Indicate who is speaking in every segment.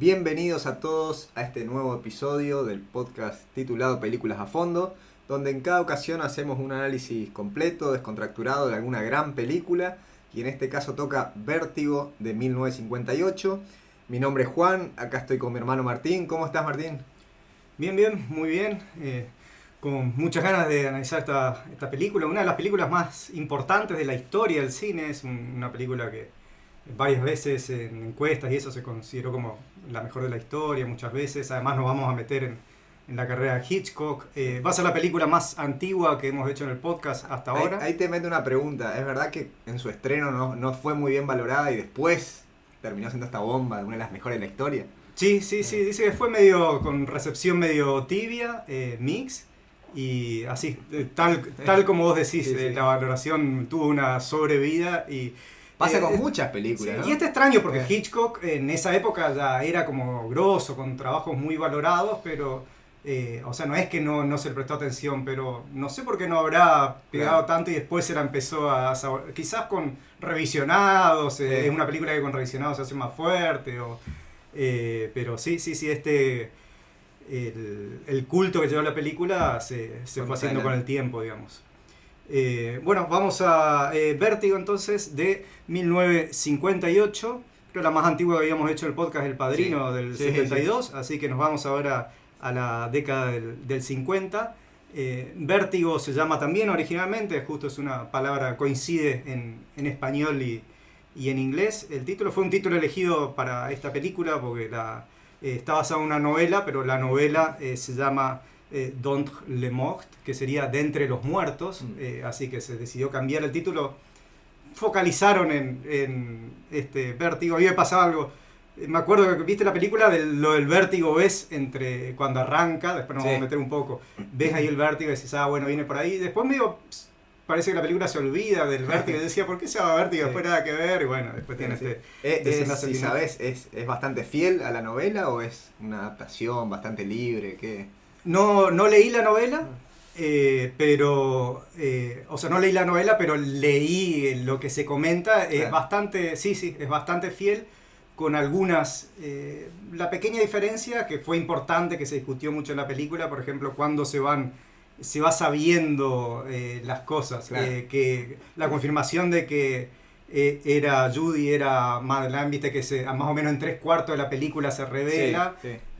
Speaker 1: Bienvenidos a todos a este nuevo episodio del podcast titulado Películas a Fondo, donde en cada ocasión hacemos un análisis completo, descontracturado de alguna gran película, y en este caso toca Vértigo de 1958. Mi nombre es Juan, acá estoy con mi hermano Martín. ¿Cómo estás, Martín?
Speaker 2: Bien, muy bien. Con muchas ganas de analizar esta película, una de las películas más importantes de la historia del cine. Es una película que varias veces en encuestas y eso se consideró como la mejor de la historia, muchas veces. Además nos vamos a meter en la carrera de Hitchcock. Va a ser la película más antigua que hemos hecho en el podcast hasta ahora.
Speaker 1: Ahí te meto una pregunta. ¿Es verdad que en su estreno no fue muy bien valorada y después terminó siendo esta bomba, una de las mejores de la historia?
Speaker 2: Sí, dice que fue con recepción medio tibia, mix. Y así, tal como vos decís,
Speaker 1: Sí.
Speaker 2: La valoración tuvo una sobrevida y...
Speaker 1: Pasa con muchas películas,
Speaker 2: sí,
Speaker 1: ¿no?
Speaker 2: Y es extraño porque Hitchcock en esa época ya era como grosso, con trabajos muy valorados, pero... o sea, no es que no se le prestó atención, pero no sé por qué no habrá pegado tanto y después se la empezó a saborear. Quizás con revisionados, es una película que con revisionados se hace más fuerte, pero sí, el culto que llevó la película se fue haciendo con el tiempo, digamos. Bueno, vamos a Vértigo entonces, de 1958. Creo la más antigua que habíamos hecho el podcast, El Padrino, del 72. Así que nos vamos ahora a la década del 50. Vértigo se llama también originalmente, justo es una palabra, coincide en español y en inglés. El título fue un título elegido para esta película porque está basada en una novela, pero la novela se llama Dans les Morts, que sería De entre los muertos, así que se decidió cambiar el título. Focalizaron en este Vértigo. A mí me pasaba algo, me acuerdo que viste la película, lo del vértigo, ves entre cuando arranca, después nos vamos a meter un poco, ves ahí el vértigo y dices, bueno, viene por ahí, después parece que la película se olvida del vértigo y decía, ¿por qué se llama Vértigo? Después nada que ver, y bueno, después tiene
Speaker 1: si sabes, ¿es bastante fiel a la novela o es una adaptación bastante libre? ¿Qué?
Speaker 2: No leí la novela, pero no leí la novela, pero leí lo que se comenta. Es bastante, es bastante fiel, con algunas, la pequeña diferencia que fue importante, que se discutió mucho en la película, por ejemplo, cuando se va sabiendo las cosas, que la confirmación de que Judy era Madeleine, viste que más o menos en 3/4 de la película se revela.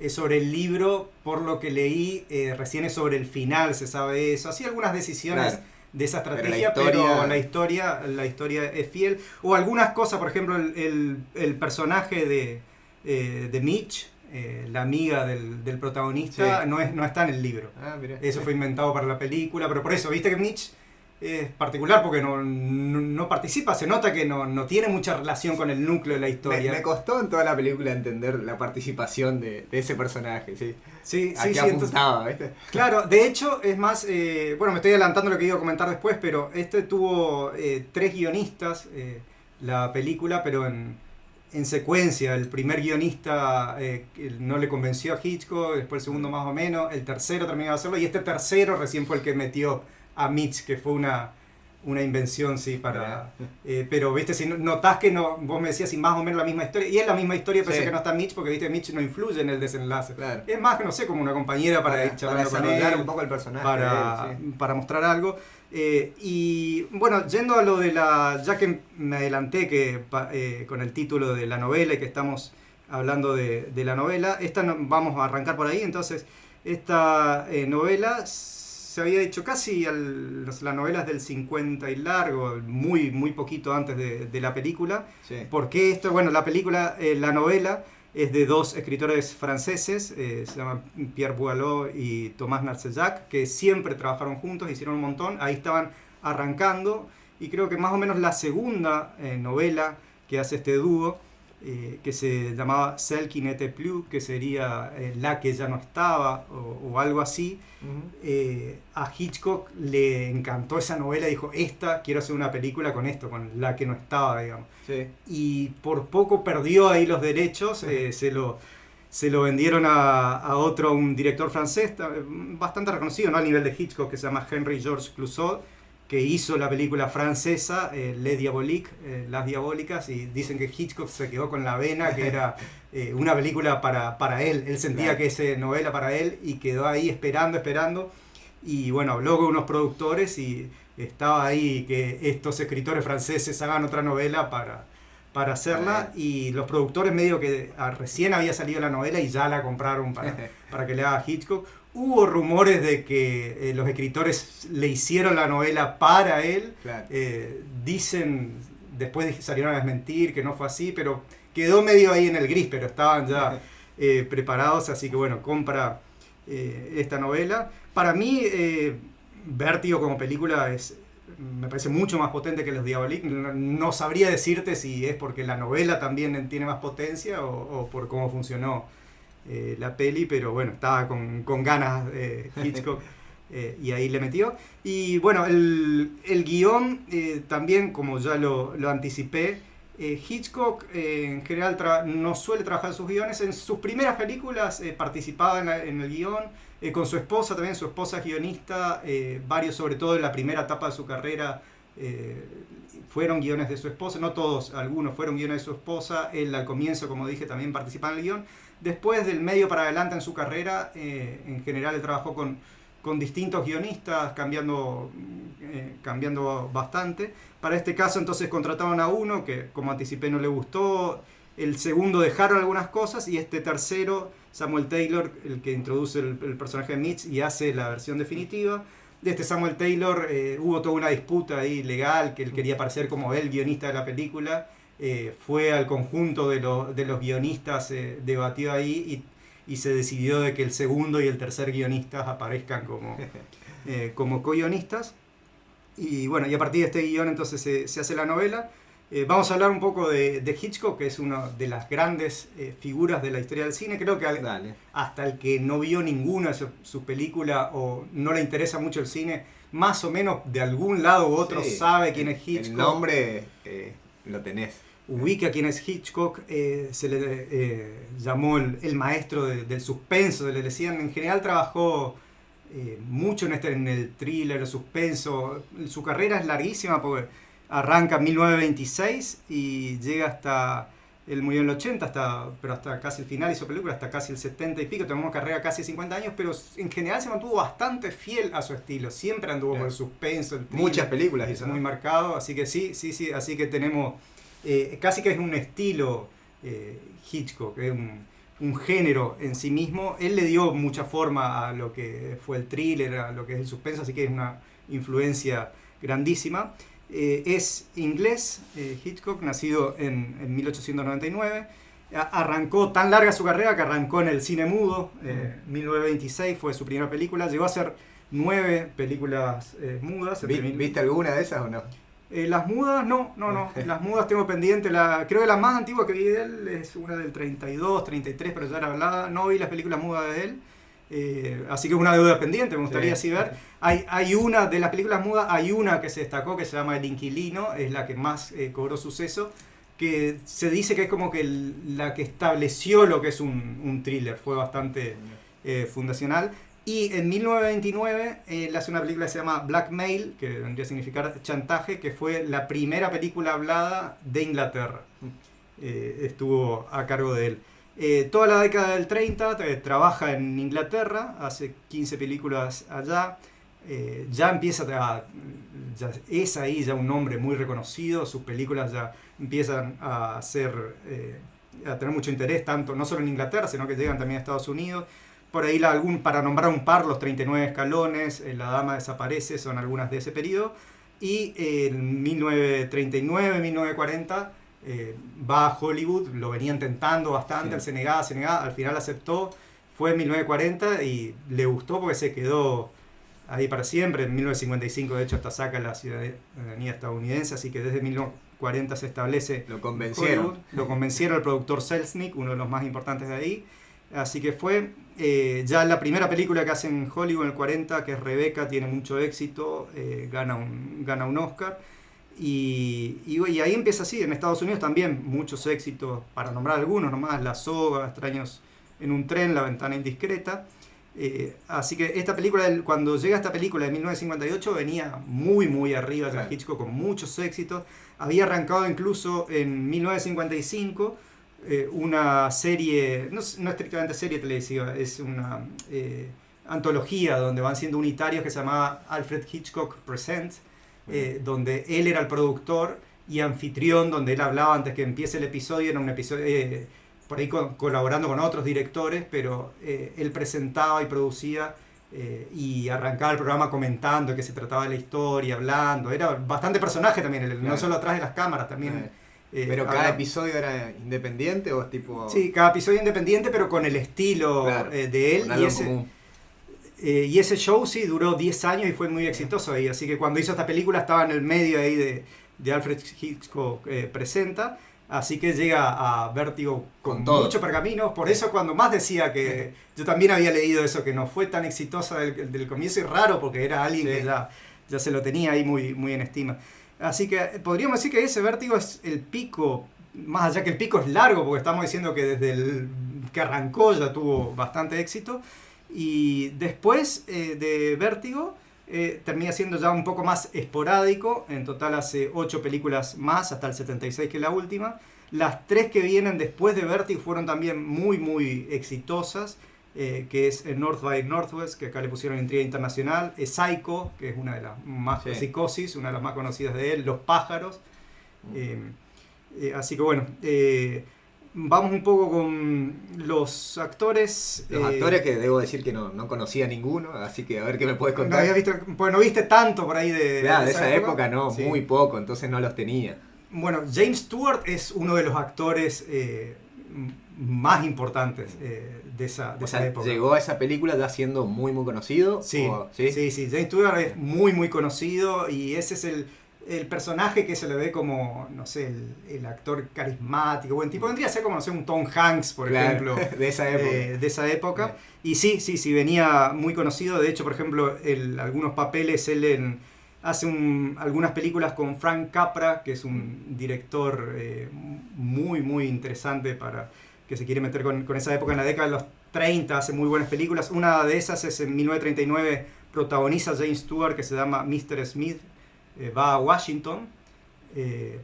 Speaker 2: Sobre el libro, por lo que leí, recién es sobre el final se sabe eso, así algunas decisiones de esa estrategia, pero la historia es fiel, o algunas cosas, por ejemplo el personaje de Mitch, la amiga del protagonista, no está en el libro. Eso fue inventado para la película, pero por eso, viste que Mitch es particular porque no participa, se nota que no tiene mucha relación con el núcleo de la historia.
Speaker 1: Me costó en toda la película entender la participación de ese personaje,
Speaker 2: Sí,
Speaker 1: ¿A qué apuntaba,
Speaker 2: ¿viste? Claro, de hecho, es más, me estoy adelantando lo que iba a comentar después, pero tuvo 3 guionistas, la película, pero en secuencia. El primer guionista no le convenció a Hitchcock, después el segundo más o menos, el tercero terminó de hacerlo, y este tercero recién fue el que metió a Mitch, que fue una invención, para... pero, viste, si notás que vos me decías si más o menos la misma historia, y es la misma historia, pese que no está Mitch, porque, viste, Mitch no influye en el desenlace. Es más que, no sé, como una compañera para ir charlando con él,
Speaker 1: un poco el personaje
Speaker 2: para mostrar algo. Y, bueno, yendo a lo de ya que me adelanté con el título de la novela y que estamos hablando de la novela, vamos a arrancar por ahí. Entonces, esta novela se había hecho casi, la novela es del 50 y largo, muy poquito antes de la película. Porque la novela es de 2 escritores franceses, se llaman Pierre Boileau y Thomas Narcejac, que siempre trabajaron juntos, hicieron un montón, ahí estaban arrancando, y creo que más o menos la segunda novela que hace este dúo, que se llamaba Celle qui n'était plus, que sería La que ya no estaba, o algo así. A Hitchcock le encantó esa novela y dijo, quiero hacer una película con esto, con La que no estaba, digamos. Y por poco perdió ahí los derechos, se lo vendieron a un director francés bastante reconocido, ¿no? Al nivel de Hitchcock, que se llama Henry Georges Clouzot, que hizo la película francesa, Les Diaboliques, Las Diabólicas, y dicen que Hitchcock se quedó con la vena, que era una película para él. Él sentía
Speaker 1: Claro.
Speaker 2: que esa novela para él y quedó ahí esperando. Y bueno, habló con unos productores y estaba ahí que estos escritores franceses hagan otra novela para hacerla. Y los productores medio que recién había salido la novela y ya la compraron para que le haga Hitchcock. Hubo rumores de que los escritores le hicieron la novela para él.
Speaker 1: Claro.
Speaker 2: Dicen, después salieron a desmentir que no fue así, pero quedó medio ahí en el gris, pero estaban ya preparados, así que bueno, compra esta novela. Para mí, Vértigo como película me parece mucho más potente que Los Diaboliques. No sabría decirte si es porque la novela también tiene más potencia o por cómo funcionó la peli, pero bueno, estaba con ganas Hitchcock y ahí le metió. Y bueno, el guión también, como ya lo anticipé, Hitchcock en general no suele trabajar sus guiones. En sus primeras películas participaba en el guión con su esposa también. Su esposa es guionista, varios, sobre todo en la primera etapa de su carrera, fueron guiones de su esposa, no todos, algunos fueron guiones de su esposa. Él al comienzo, como dije, también participaba en el guión. Después, del medio para adelante en su carrera, en general él trabajó con distintos guionistas, cambiando bastante. Para este caso entonces contrataron a uno que, como anticipé, no le gustó. El segundo dejaron algunas cosas, y este tercero, Samuel Taylor, el que introduce el personaje de Mitch y hace la versión definitiva. De este Samuel Taylor hubo toda una disputa ahí legal, que él quería parecer como el guionista de la película. Fue al conjunto de los guionistas, debatió ahí y se decidió de que el segundo y el tercer guionistas aparezcan como co-guionistas. Y bueno, y a partir de este guión entonces se hace la novela. Vamos a hablar un poco de Hitchcock, que es una de las grandes figuras de la historia del cine. Creo que hasta el que no vio ninguna de sus películas o no le interesa mucho el cine, más o menos de algún lado u otro sabe quién es Hitchcock.
Speaker 1: El nombre lo tenés.
Speaker 2: Ubica quién es Hitchcock. Se le llamó el maestro del suspenso. Le decían, en general trabajó mucho en el thriller, el suspenso. Su carrera es larguísima porque arranca en 1926 y llega hasta... Él murió en el 80, pero hasta casi el final hizo película, hasta casi el 70 y pico. Tenemos una carrera casi 50 años, pero en general se mantuvo bastante fiel a su estilo. Siempre anduvo por el suspenso, el thriller.
Speaker 1: Muchas películas hizo,
Speaker 2: muy marcado, así que sí. Así que tenemos... casi que es un estilo Hitchcock, es un género en sí mismo. Él le dio mucha forma a lo que fue el thriller, a lo que es el suspenso, así que es una influencia grandísima. Es inglés, Hitchcock, nacido en 1899. Arrancó tan larga su carrera que arrancó en el cine mudo. 1926 fue su primera película. Llegó a hacer 9 películas mudas.
Speaker 1: ¿Viste alguna de esas o no?
Speaker 2: Las mudas, no. Las mudas tengo pendiente. Creo que la más antigua que vi de él es una del 32, 33, pero ya era hablada. No vi las películas mudas de él. Así que es una deuda pendiente, me gustaría así ver. Hay una de las películas mudas, hay una que se destacó que se llama El Inquilino, es la que más cobró suceso, que se dice que es como que la que estableció lo que es un thriller, fue bastante fundacional. Y en 1929 él hace una película que se llama Blackmail, que vendría a significar chantaje, que fue la primera película hablada de Inglaterra. Estuvo a cargo de él. Toda la década del 30 trabaja en Inglaterra, hace 15 películas allá. Ya empieza ya es ahí ya un hombre muy reconocido. Sus películas ya empiezan a tener mucho interés, tanto no solo en Inglaterra, sino que llegan también a Estados Unidos. Por ahí para nombrar un par, Los 39 escalones, La dama desaparece, son algunas de ese periodo. Y en 1939, 1940 va a Hollywood, lo venían tentando bastante, él se negaba, al final aceptó, fue en 1940 y le gustó porque se quedó ahí para siempre. En 1955 de hecho hasta saca la ciudadanía estadounidense, así que desde 1940 se establece.
Speaker 1: Lo convencieron.
Speaker 2: Hollywood. Lo convencieron el productor Selznick, uno de los más importantes de ahí. Así que fue ya la primera película que hace en Hollywood en el 40, que es Rebecca, tiene mucho éxito, gana un Oscar. Y ahí empieza así. En Estados Unidos también muchos éxitos, para nombrar algunos nomás: La soga, Extraños en un tren, La ventana indiscreta. Así que esta película, cuando llega esta película de 1958, venía muy muy arriba ya
Speaker 1: Claro.
Speaker 2: Hitchcock, con muchos éxitos. Había arrancado incluso en 1955 una serie, no estrictamente serie televisiva, es una antología donde van siendo unitarios que se llamaba Alfred Hitchcock Presents, donde él era el productor y anfitrión, donde él hablaba antes que empiece el episodio. Era un episodio por ahí colaborando con otros directores, pero él presentaba y producía y arrancaba el programa comentando de qué se trataba de la historia, hablando. Era bastante personaje también, no
Speaker 1: Claro.
Speaker 2: solo atrás de las cámaras, también.
Speaker 1: Claro. ¿Pero cada episodio era independiente o es tipo...?
Speaker 2: Sí, cada episodio independiente, pero con el estilo
Speaker 1: Claro,
Speaker 2: de él.
Speaker 1: con algo en común.
Speaker 2: Y ese show sí duró 10 años y fue muy exitoso ahí. Así que cuando hizo esta película estaba en el medio ahí de Alfred Hitchcock Presenta. Así que llega a Vértigo con
Speaker 1: todo.
Speaker 2: muchos pergaminos. Por eso cuando más decía que yo también había leído eso, que no fue tan exitosa del comienzo, y raro porque era alguien
Speaker 1: Sí.
Speaker 2: que ya se lo tenía ahí muy, muy en estima. Así que podríamos decir que ese Vértigo es el pico, más allá que el pico es largo, porque estamos diciendo que desde el que arrancó ya tuvo bastante éxito. Y después de Vértigo termina siendo ya un poco más esporádico. En total hace 8 películas más, hasta el 76 que es la última. Las 3 que vienen después de Vértigo fueron también muy muy exitosas, que es North by Northwest, que acá le pusieron Intriga Internacional, Psycho, que es una de las más,
Speaker 1: Sí.
Speaker 2: Psicosis, una de las más conocidas de él, Los pájaros. Así que bueno, vamos un poco con los actores.
Speaker 1: Los actores que debo decir que no conocía ninguno, así que a ver qué me puedes
Speaker 2: No
Speaker 1: contar.
Speaker 2: había visto, pues no viste tanto por ahí
Speaker 1: Claro, de esa época no,
Speaker 2: Sí.
Speaker 1: muy poco, entonces no los tenía.
Speaker 2: Bueno, James Stewart es uno de los actores más importantes de esa
Speaker 1: O sea,
Speaker 2: época.
Speaker 1: llegó a esa película ya siendo muy muy conocido.
Speaker 2: Sí,
Speaker 1: o-
Speaker 2: sí, sí. James Stewart es muy, muy conocido y ese es el personaje que se le ve como, no sé, el actor carismático. Buen tipo. Vendría a ser como, no sé, un Tom Hanks, por
Speaker 1: Claro,
Speaker 2: ejemplo.
Speaker 1: de esa época.
Speaker 2: De esa época.
Speaker 1: Claro.
Speaker 2: Y sí, venía muy conocido. De hecho, por ejemplo, algunos papeles él hace algunas películas con Frank Capra, que es un director muy, muy interesante para que se quiere meter con esa época. En la década de los 30 hace muy buenas películas. Una de esas es en 1939, protagoniza James Stewart, que se llama Mr. Smith, va a Washington.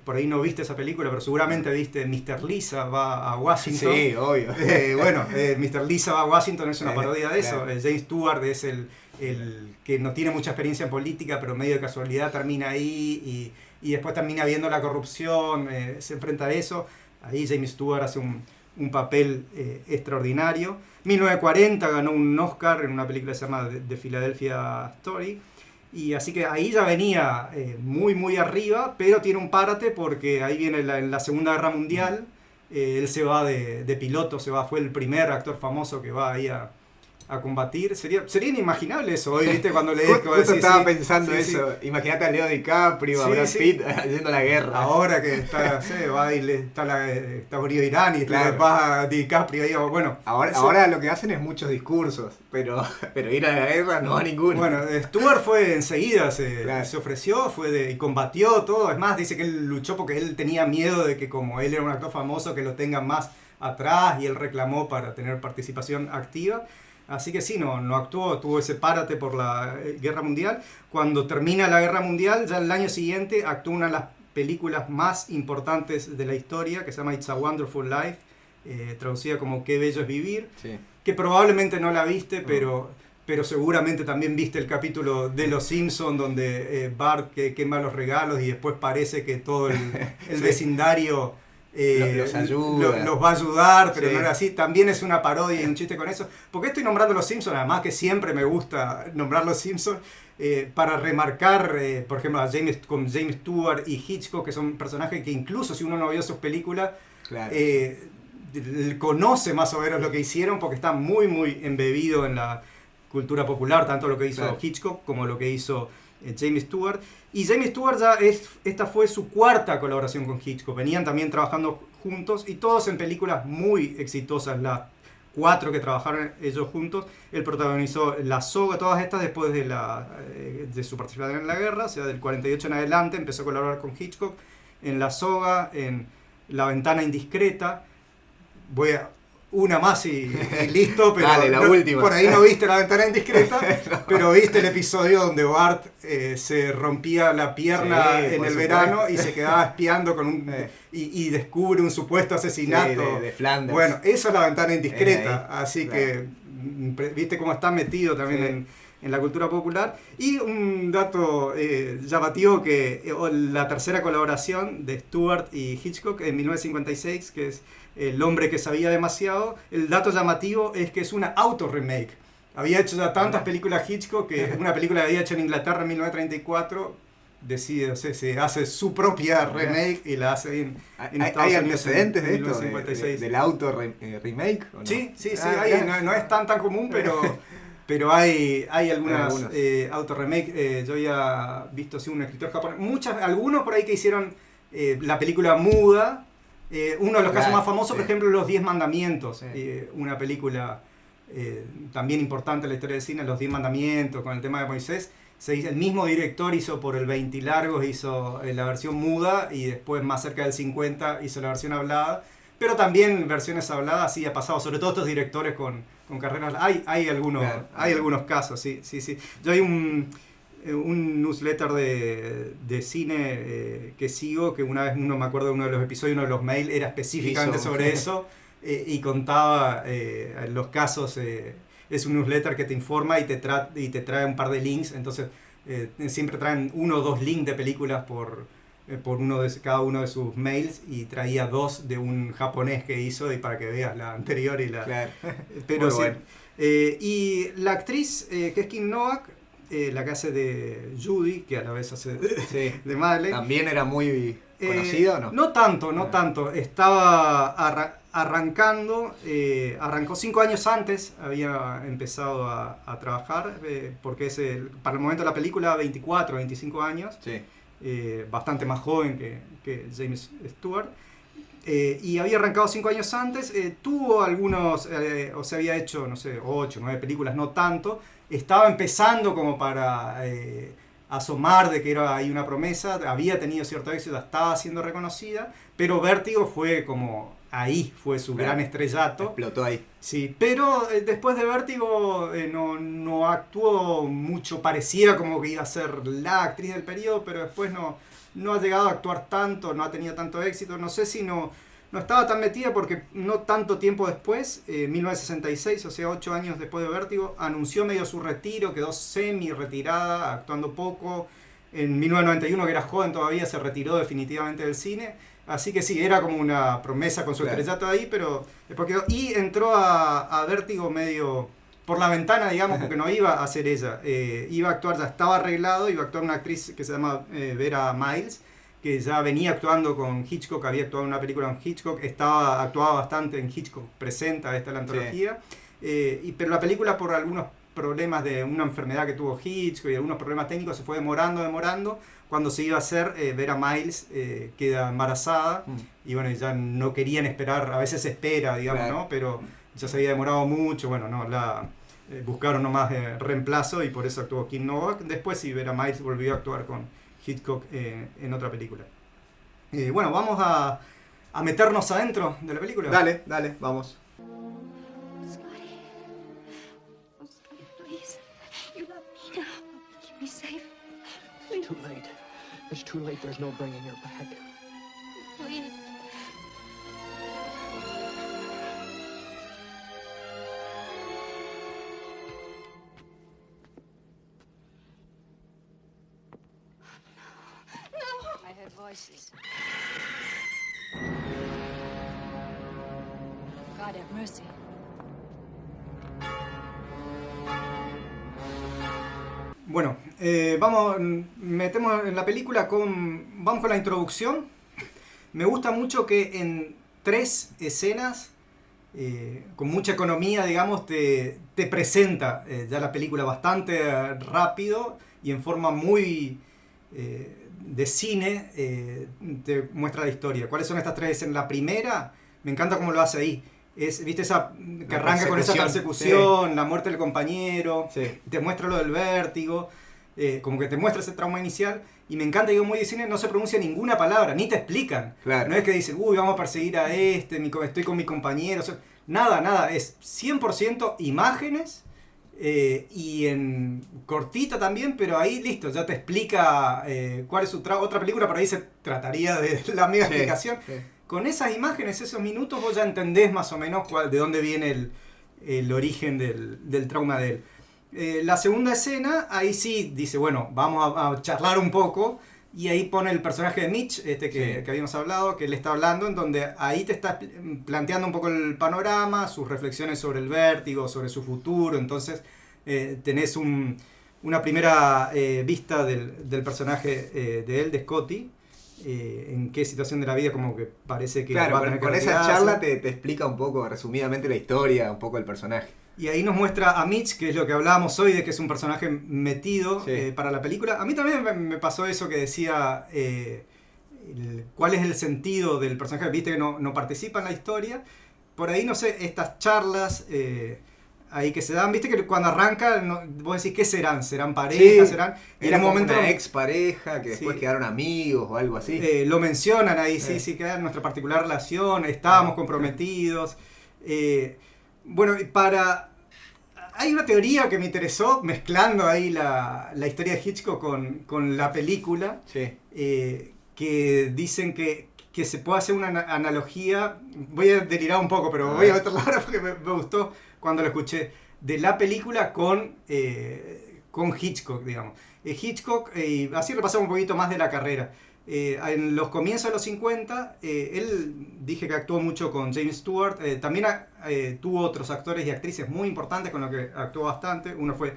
Speaker 2: Por ahí no viste esa película, pero seguramente viste Mr. Lisa va a Washington.
Speaker 1: Sí, obvio.
Speaker 2: Bueno, Mr. Lisa va a Washington es una parodia de eso.
Speaker 1: Claro.
Speaker 2: James Stewart es el que no tiene mucha experiencia en política, pero medio de casualidad termina ahí y después termina viendo la corrupción, se enfrenta a eso. Ahí James Stewart hace un papel extraordinario. 1940 ganó un Oscar en una película que se llama The Philadelphia Story. Y así que ahí ya venía muy muy arriba, pero tiene un párate porque ahí viene la Segunda Guerra Mundial. Él se va de piloto, fue el primer actor famoso que va ahí a combatir. Sería inimaginable eso hoy, ¿viste? Cuando lees que
Speaker 1: Justo estaba
Speaker 2: sí,
Speaker 1: pensando
Speaker 2: sí,
Speaker 1: eso. Imagínate a Leo DiCaprio, a
Speaker 2: Sí,
Speaker 1: Brad
Speaker 2: sí.
Speaker 1: Pitt yendo a la guerra.
Speaker 2: ahora que está, va y está unido Irán y
Speaker 1: Claro.
Speaker 2: va a DiCaprio ahí, bueno.
Speaker 1: Ahora lo que hacen es muchos discursos, pero ir a la guerra no a ninguno.
Speaker 2: Bueno, Stewart fue enseguida,
Speaker 1: Claro.
Speaker 2: se ofreció, y combatió todo. Es más, dice que él luchó porque él tenía miedo de que como él era un actor famoso, que lo tengan más atrás, y él reclamó para tener participación activa. Así que sí, no actuó, tuvo ese párate por la Guerra Mundial. Cuando termina la Guerra Mundial, ya el año siguiente actuó una de las películas más importantes de la historia, que se llama It's a Wonderful Life, traducida como Qué bello es vivir,
Speaker 1: Sí.
Speaker 2: que probablemente no la viste, pero seguramente también viste el capítulo de Los Simpsons donde Bart quema los regalos y después parece que todo el
Speaker 1: Sí.
Speaker 2: vecindario
Speaker 1: Los ayuda.
Speaker 2: los va a ayudar, pero
Speaker 1: Sí.
Speaker 2: no era así. También es una parodia y un chiste con eso. ¿Por qué estoy nombrando Los Simpsons? Además que siempre me gusta nombrar Los Simpsons para remarcar, por ejemplo, con James Stewart y Hitchcock, que son personajes que incluso si uno no vio sus películas,
Speaker 1: Claro.
Speaker 2: conoce más o menos lo que hicieron porque está muy, muy embebido en la cultura popular, tanto lo que hizo
Speaker 1: Claro.
Speaker 2: Hitchcock como lo que hizo James Stewart. Y James Stewart esta fue su cuarta colaboración con Hitchcock. Venían también trabajando juntos y todos en películas muy exitosas. Las 4 que trabajaron ellos juntos. Él protagonizó La Soga, todas estas después de su participación en la guerra, o sea, del 48 en adelante empezó a colaborar con Hitchcock en La Soga, en La Ventana Indiscreta. Voy a una más y listo, pero
Speaker 1: Dale, la última.
Speaker 2: Por ahí no viste La ventana indiscreta,
Speaker 1: No.
Speaker 2: pero viste el episodio donde Bart se rompía la pierna
Speaker 1: Sí,
Speaker 2: en
Speaker 1: por
Speaker 2: el
Speaker 1: supuesto.
Speaker 2: verano y se quedaba espiando con un y descubre un supuesto asesinato.
Speaker 1: Sí, de Flanders.
Speaker 2: Bueno, eso es La ventana indiscreta,
Speaker 1: ahí,
Speaker 2: así
Speaker 1: claro.
Speaker 2: que viste cómo está metido también en la cultura popular. Y un dato llamativo que la tercera colaboración de Stewart y Hitchcock en 1956, que es El hombre que sabía demasiado, el dato llamativo es que es una auto-remake. Había hecho ya tantas películas Hitchcock que una película que había hecho en Inglaterra en 1934 decide, o sea, se hace su propia remake y la hace en Estados
Speaker 1: ¿Hay
Speaker 2: Unidos
Speaker 1: antecedentes
Speaker 2: en
Speaker 1: de esto?
Speaker 2: 1956.
Speaker 1: ¿Del auto remake? ¿O no?
Speaker 2: Sí,
Speaker 1: Ah,
Speaker 2: no es tan común, pero hay algunas
Speaker 1: algunos.
Speaker 2: auto-remake. Yo había visto un escritor japonés, algunos por ahí que hicieron la película muda. Uno de los casos
Speaker 1: Claro,
Speaker 2: más famosos, por
Speaker 1: sí.
Speaker 2: ejemplo, Los 10 Mandamientos,
Speaker 1: Sí.
Speaker 2: una película también importante en la historia del cine, Los 10 Mandamientos, con el tema de Moisés. El mismo director hizo por el 20 largos, hizo la versión muda y después más cerca del 50 hizo la versión hablada. Pero también versiones habladas sí ha pasado, sobre todo estos directores con carreras. Hay algunos,
Speaker 1: Claro.
Speaker 2: hay algunos casos, sí. Yo hay un newsletter de cine que sigo, que una vez me acuerdo de uno de los episodios, uno de los mails era específicamente sobre eso y contaba los casos. Es un newsletter que te informa y te trae un par de links, entonces siempre traen 1 o 2 links de películas por cada uno de sus mails, y traía 2 de un japonés que hizo, y para que veas la anterior y la...
Speaker 1: Claro.
Speaker 2: Pero
Speaker 1: Muy
Speaker 2: sí.
Speaker 1: bueno.
Speaker 2: Y la actriz que es Kim Novak, la que hace de Judy, que a la vez hace
Speaker 1: Sí.
Speaker 2: de Madeleine.
Speaker 1: ¿También era muy conocida o no?
Speaker 2: No tanto, no
Speaker 1: Ah.
Speaker 2: tanto. Estaba arrancando, arrancó 5 años antes, había empezado a trabajar, porque para el momento de la película 24, 25 años,
Speaker 1: Sí.
Speaker 2: bastante más joven que James Stewart. Y había arrancado 5 años antes, tuvo algunos, o sea, había hecho, no sé, 8, 9 películas, no tanto. Estaba empezando como para asomar de que era ahí una promesa, había tenido cierto éxito, estaba siendo reconocida, pero Vértigo fue como, ahí fue su
Speaker 1: Claro.
Speaker 2: gran estrellato.
Speaker 1: Explotó ahí.
Speaker 2: Sí, pero después de Vértigo no actuó mucho, parecía como que iba a ser la actriz del periodo, pero después no ha llegado a actuar tanto, no ha tenido tanto éxito, no sé si no estaba tan metida porque no tanto tiempo después, 1966, o sea 8 años después de Vértigo, anunció medio su retiro, quedó semi-retirada, actuando poco. En 1991, que era joven todavía, se retiró definitivamente del cine. Así que sí, era como una promesa con su
Speaker 1: Claro.
Speaker 2: estrellato ahí, pero después quedó. Y entró a Vértigo medio por la ventana, digamos, porque no iba a ser ella. Iba a actuar, ya estaba arreglado, iba a actuar una actriz que se llama Vera Miles, que ya venía actuando con Hitchcock, había actuado en una película con Hitchcock, actuaba bastante en Hitchcock Presenta, esta es la antología. Pero la película, por algunos problemas de una enfermedad que tuvo Hitchcock y algunos problemas técnicos, se fue demorando. Cuando se iba a hacer, Vera Miles queda embarazada y bueno, ya no querían esperar, a veces se espera, digamos,
Speaker 1: Claro.
Speaker 2: ¿no? Pero ya se había demorado mucho, bueno, no, buscaron nomás reemplazo y por eso actuó Kim Novak. Después sí, Vera Miles volvió a actuar con Hitchcock en otra película. Bueno, vamos a meternos adentro de la película.
Speaker 1: Dale, vamos.
Speaker 3: Scotty. Oh, Scotty, please. You love me now. Keep me safe.
Speaker 4: It's too late. It's too late. There's no bringing her back.
Speaker 3: Please. No.
Speaker 5: I heard voices. God have mercy.
Speaker 2: Bueno, metemos en la película vamos con la introducción. Me gusta mucho que en 3 escenas, con mucha economía, digamos, te presenta ya la película bastante rápido y en forma muy de cine, te muestra la historia. ¿Cuáles son estas 3 escenas? La primera, me encanta cómo lo hace ahí. ¿Viste esa que
Speaker 1: La
Speaker 2: arranca con esa persecución,
Speaker 1: sí.
Speaker 2: la muerte del compañero,
Speaker 1: Sí.
Speaker 2: te muestra lo del vértigo, como que te muestra ese trauma inicial, y me encanta que muy de cine no se pronuncia ninguna palabra, ni te explican.
Speaker 1: Claro.
Speaker 2: No es que dicen, uy, vamos a perseguir a estoy con mi compañero. O sea, nada, es 100% imágenes y en cortita también, pero ahí listo, ya te explica cuál es su otra película, por ahí se trataría de la mega explicación.
Speaker 1: Sí.
Speaker 2: Con esas imágenes, esos minutos, vos ya entendés más o menos de dónde viene el origen del trauma de él. La segunda escena, ahí sí dice, bueno, vamos a charlar un poco. Y ahí pone el personaje de Mitch, que habíamos hablado, que él está hablando, en donde ahí te está planteando un poco el panorama, sus reflexiones sobre el vértigo, sobre su futuro. Entonces tenés una primera vista del personaje de él, de Scotty, en qué situación de la vida como que parece que
Speaker 1: Claro,
Speaker 2: va a tener que
Speaker 1: con esa
Speaker 2: retirarse.
Speaker 1: charla te explica un poco, resumidamente, la historia, un poco el personaje.
Speaker 2: Y ahí nos muestra a Mitch, que es lo que hablábamos hoy, de que es un personaje metido para la película. A mí también me pasó eso que decía, cuál es el sentido del personaje, viste que no participa en la historia. Por ahí, no sé, estas charlas ahí que se dan, viste que cuando arranca, vos decís, ¿qué serán? ¿Serán parejas? ¿Serán? Y
Speaker 1: Era
Speaker 2: en un
Speaker 1: como
Speaker 2: momento
Speaker 1: una ex pareja que después quedaron amigos o algo así.
Speaker 2: lo mencionan ahí, sí, que era nuestra particular relación, estábamos comprometidos. Bueno, hay una teoría que me interesó, mezclando ahí la historia de Hitchcock con la película, que dicen que se puede hacer una analogía, voy a delirar un poco, pero voy a meterla ahora porque me gustó cuando lo escuché, de la película con Hitchcock, digamos. Hitchcock, y así repasamos un poquito más de la carrera. En los comienzos de los 50, él dije que actuó mucho con James Stewart, también tuvo otros actores y actrices muy importantes con los que actuó bastante. Uno fue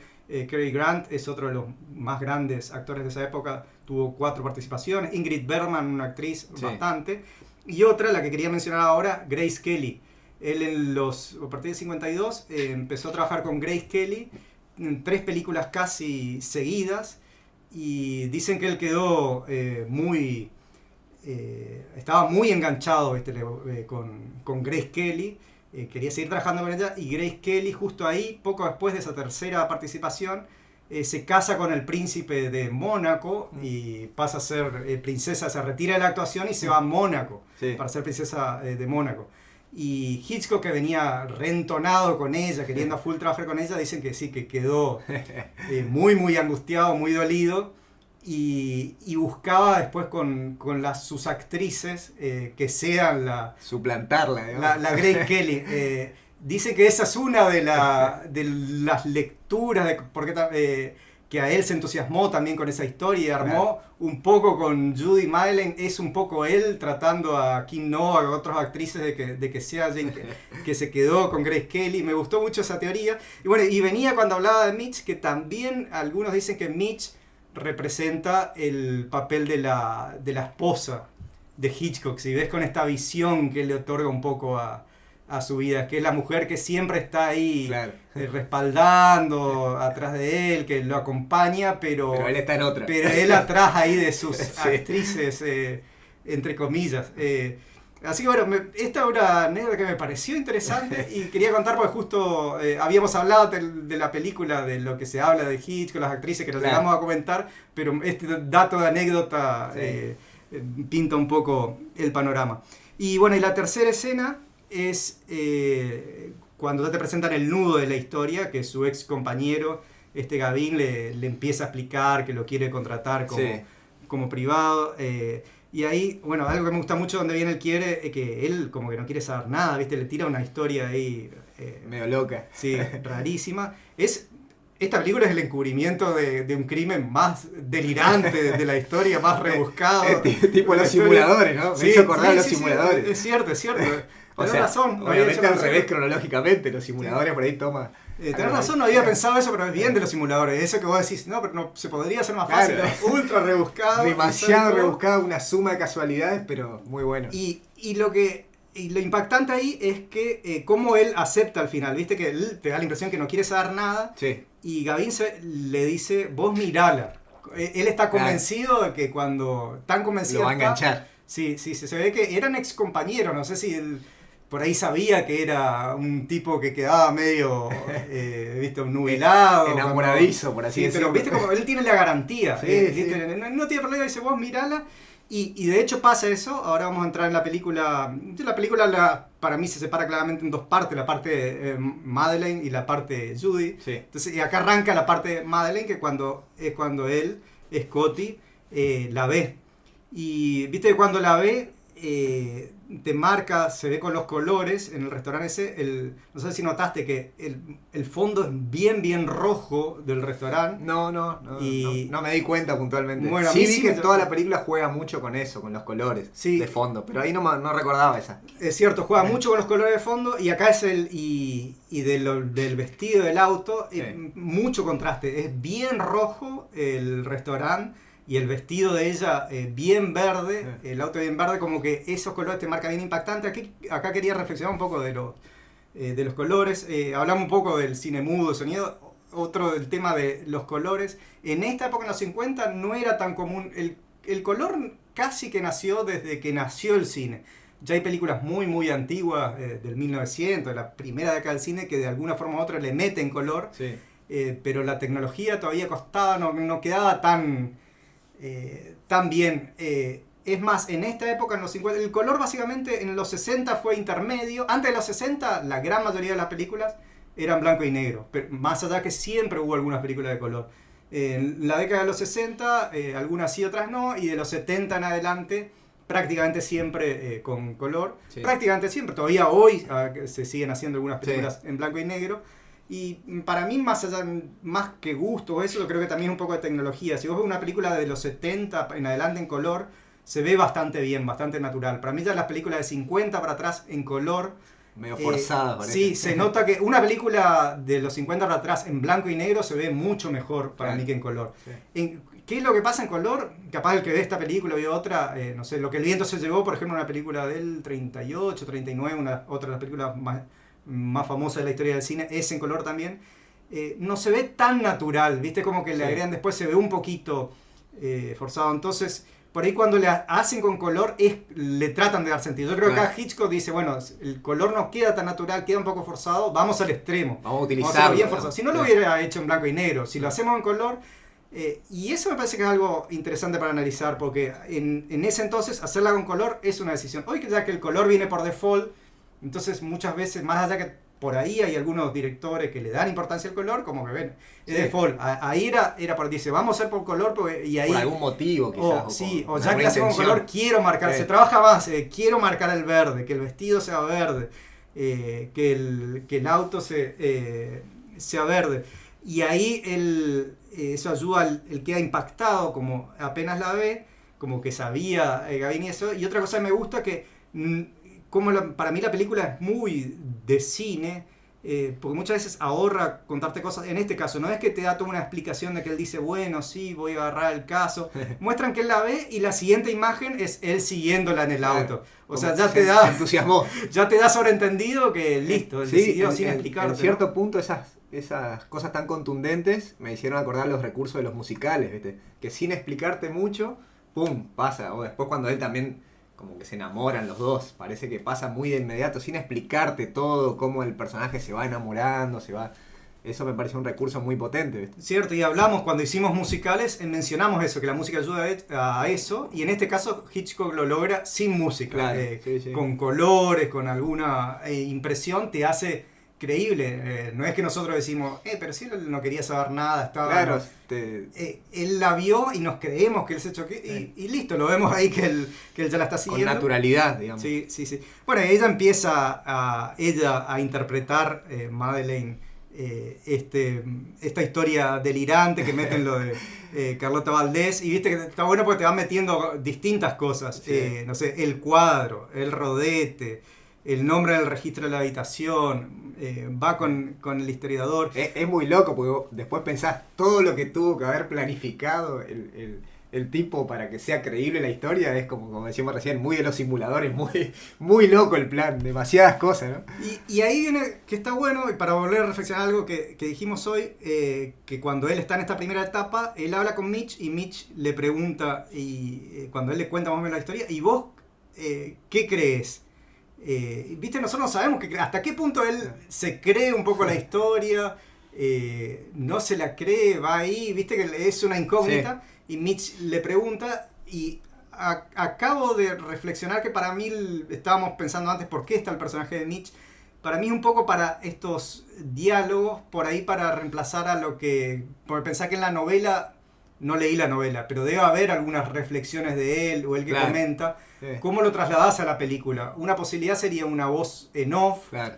Speaker 2: Cary Grant, es otro de los más grandes actores de esa época, tuvo 4 participaciones. Ingrid Bergman, una actriz bastante. Y otra, la que quería mencionar ahora, Grace Kelly. Él a partir del 52 empezó a trabajar con Grace Kelly en 3 películas casi seguidas. Y dicen que él quedó estaba muy enganchado con Grace Kelly, quería seguir trabajando con ella, y Grace Kelly justo ahí, poco después de esa tercera participación, se casa con el príncipe de Mónaco y pasa a ser princesa, se retira de la actuación y se va a Mónaco para ser princesa de Mónaco. Y Hitchcock, que venía reentonado con ella, queriendo a full trabajar con ella, dicen que sí, que quedó muy angustiado, muy dolido, y buscaba después con sus actrices que sean
Speaker 1: suplantarla,
Speaker 2: la Grace Kelly. Dice que esa es una de las lecturas, porque que a él se entusiasmó también con esa historia y armó un poco con Judy Maylen, es un poco él tratando a Kim Novak, a otras actrices de que sea Jane, que se quedó con Grace Kelly. Me gustó mucho esa teoría. Y bueno, y venía cuando hablaba de Mitch, que también algunos dicen que Mitch representa el papel de la esposa de Hitchcock. Si ves, con esta visión que le otorga un poco a su vida, que es la mujer que siempre está ahí respaldando atrás de él, que lo acompaña, pero
Speaker 1: él está en otra.
Speaker 2: Pero él atrás ahí de sus actrices, entre comillas. Así que bueno, esta es una anécdota que me pareció interesante y quería contar porque justo habíamos hablado de la película, de lo que se habla de Hitchcock, las actrices, que nos llegamos a comentar, pero este dato de anécdota pinta un poco el panorama. Y bueno, y la tercera escena es cuando ya te presentan el nudo de la historia, que su ex compañero, Gavin, le empieza a explicar que lo quiere contratar como privado. Y ahí, bueno, algo que me gusta mucho donde viene el quiere, es que él como que no quiere saber nada, ¿viste? Le tira una historia ahí
Speaker 1: medio loca.
Speaker 2: Sí, rarísima. Esta película es el encubrimiento de un crimen más delirante de la historia, más rebuscado.
Speaker 1: Tipo los simuladores, ¿no? Me hizo acordar los simuladores.
Speaker 2: Es cierto. Tenés razón.
Speaker 1: Obviamente al revés cronológicamente, los simuladores por ahí toma.
Speaker 2: Tenés razón, no había pensado eso, pero es bien de los simuladores. Eso que vos decís, no, pero no, se podría hacer más fácil. Ultra rebuscado.
Speaker 1: Demasiado rebuscado, una suma de casualidades, pero muy bueno.
Speaker 2: Y lo impactante ahí es que cómo él acepta al final. Viste que él te da la impresión que no quiere saber nada.
Speaker 1: Sí.
Speaker 2: Y Gavin le dice, vos mirala. Él está convencido de que cuando... Tan convencido
Speaker 1: lo va a enganchar.
Speaker 2: Sí, se ve que eran ex compañeros. No sé si él por ahí sabía que era un tipo que quedaba medio, viste, nubilado.
Speaker 1: Enamoradizo, por así decirlo.
Speaker 2: Pero viste como él tiene la garantía.
Speaker 1: Sí.
Speaker 2: No tiene problema, dice, vos mirala. Y de hecho pasa eso. Ahora vamos a entrar en la película. La película para mí se separa claramente en dos partes, la parte de Madeleine y la parte de Judy.
Speaker 1: Sí.
Speaker 2: Entonces, y acá arranca la parte de Madeleine, que es cuando él, Scotty, la ve. Y viste que cuando la ve, te marca, se ve con los colores en el restaurante ese. No sé si notaste que el fondo es bien rojo del restaurante.
Speaker 1: No me di cuenta puntualmente.
Speaker 2: Bueno,
Speaker 1: sí vi que toda la película juega mucho con eso, con los colores de fondo, pero ahí no recordaba esa.
Speaker 2: Es cierto, juega mucho con los colores de fondo y acá es del vestido del auto, mucho contraste. Es bien rojo el restaurante y el vestido de ella bien verde, el auto bien verde, como que esos colores te marcan bien impactante. Acá quería reflexionar un poco de los colores. Hablamos un poco del cine mudo, sonido. Otro del tema de los colores. En esta época, en los 50, no era tan común. El color casi que nació desde que nació el cine. Ya hay películas muy antiguas, del 1900, de la primera década del cine, que de alguna forma u otra le meten color.
Speaker 1: Sí.
Speaker 2: Pero la tecnología todavía costaba, no quedaba tan bien. Es más, en esta época, en los 50, el color básicamente en los 60 fue intermedio. Antes de los 60, la gran mayoría de las películas eran blanco y negro. Pero más allá que siempre hubo algunas películas de color. En la década de los 60, algunas sí, otras no. Y de los 70 en adelante, prácticamente siempre con color.
Speaker 1: Sí.
Speaker 2: Prácticamente siempre. Todavía hoy se siguen haciendo algunas películas en blanco y negro. Y para mí, más que gusto, eso yo creo que también es un poco de tecnología. Si vos ves una película de los 70 en adelante en color, se ve bastante bien, bastante natural. Para mí ya las películas de 50 para atrás en color...
Speaker 1: Medio forzada, parece.
Speaker 2: Sí, se nota que una película de los 50 para atrás en blanco y negro se ve mucho mejor para mí que en color. Sí. ¿Qué es lo que pasa en color? Capaz el que ve esta película vio otra, no sé, Lo que el viento se llevó, por ejemplo, una película del 38, 39, otra de las películas más famosa de la historia del cine, es en color también. No se ve tan natural, ¿viste? Como que le agregan después, se ve un poquito forzado. Entonces, por ahí cuando le hacen con color, le tratan de dar sentido. Yo creo que acá Hitchcock dice, bueno, el color no queda tan natural, queda un poco forzado, vamos al extremo.
Speaker 1: Vamos a utilizarlo.
Speaker 2: Bien forzado. Si no lo hubiera hecho en blanco y negro, si lo hacemos en color... y eso me parece que es algo interesante para analizar, porque en ese entonces hacerla con color es una decisión. Hoy ya que el color viene por default, entonces muchas veces, más allá que por ahí hay algunos directores que le dan importancia al color, como que ven, es default. Ahí era por dice, vamos a hacer por color, y ahí...
Speaker 1: Por algún motivo quizás.
Speaker 2: O ya que hacemos con color, quiero marcar, se trabaja más, quiero marcar el verde, que el vestido sea verde, que el auto sea verde. Y ahí eso ayuda, el queda impactado, como apenas la ve, como que sabía Gavin y eso. Y otra cosa que me gusta que, para mí la película es muy de cine, porque muchas veces ahorra contarte cosas. En este caso, no es que te da toda una explicación de que él dice, bueno, sí, voy a agarrar el caso. Muestran que él la ve y la siguiente imagen es él siguiéndola en el auto. O sea, ya te da...
Speaker 1: entusiasmó.
Speaker 2: Ya te da sobreentendido que listo, él decidió sin explicarte.
Speaker 1: En cierto punto esas cosas tan contundentes me hicieron acordar los recursos de los musicales, ¿viste? Que sin explicarte mucho, ¡pum!, pasa. O después cuando él también, como que se enamoran los dos, parece que pasa muy de inmediato, sin explicarte todo, cómo el personaje se va enamorando, Eso me parece un recurso muy potente, ¿viste?
Speaker 2: Cierto, y hablamos cuando hicimos musicales, mencionamos eso, que la música ayuda a eso, y en este caso Hitchcock lo logra sin música,
Speaker 1: claro,
Speaker 2: con colores, con alguna impresión, te hace creíble. No es que nosotros decimos, pero si él no quería saber nada, estaba...
Speaker 1: Claro,
Speaker 2: él la vio y nos creemos que él se choque, y listo, lo vemos ahí que él ya la está siguiendo.
Speaker 1: Con naturalidad, digamos.
Speaker 2: Sí. Bueno, ella empieza a interpretar Madeleine, esta historia delirante que meten lo de Carlota Valdés, y viste que está bueno porque te van metiendo distintas cosas, no sé, el cuadro, el rodete, el nombre del registro de la habitación, va con el historiador.
Speaker 1: Es muy loco porque después pensás todo lo que tuvo que haber planificado el tipo para que sea creíble la historia. Es como decíamos recién, muy de los simuladores, muy loco el plan, demasiadas cosas, ¿no?
Speaker 2: Y ahí viene que está bueno, y para volver a reflexionar algo que dijimos hoy, que cuando él está en esta primera etapa, él habla con Mitch y Mitch le pregunta, cuando él le cuenta más o menos la historia, ¿y vos qué crees? Viste, nosotros no sabemos hasta qué punto él se cree un poco la historia, no se la cree, va ahí, viste que es una incógnita, y Mitch le pregunta, y acabo de reflexionar que para mí, estábamos pensando antes por qué está el personaje de Mitch. Para mí un poco para estos diálogos, por ahí para reemplazar a lo que... Por pensar que en la novela, no leí la novela, pero debe haber algunas reflexiones de él o él que
Speaker 1: Claro.
Speaker 2: comenta.
Speaker 1: Sí.
Speaker 2: ¿Cómo lo trasladás a la película? Una posibilidad sería una voz en off,
Speaker 1: Claro.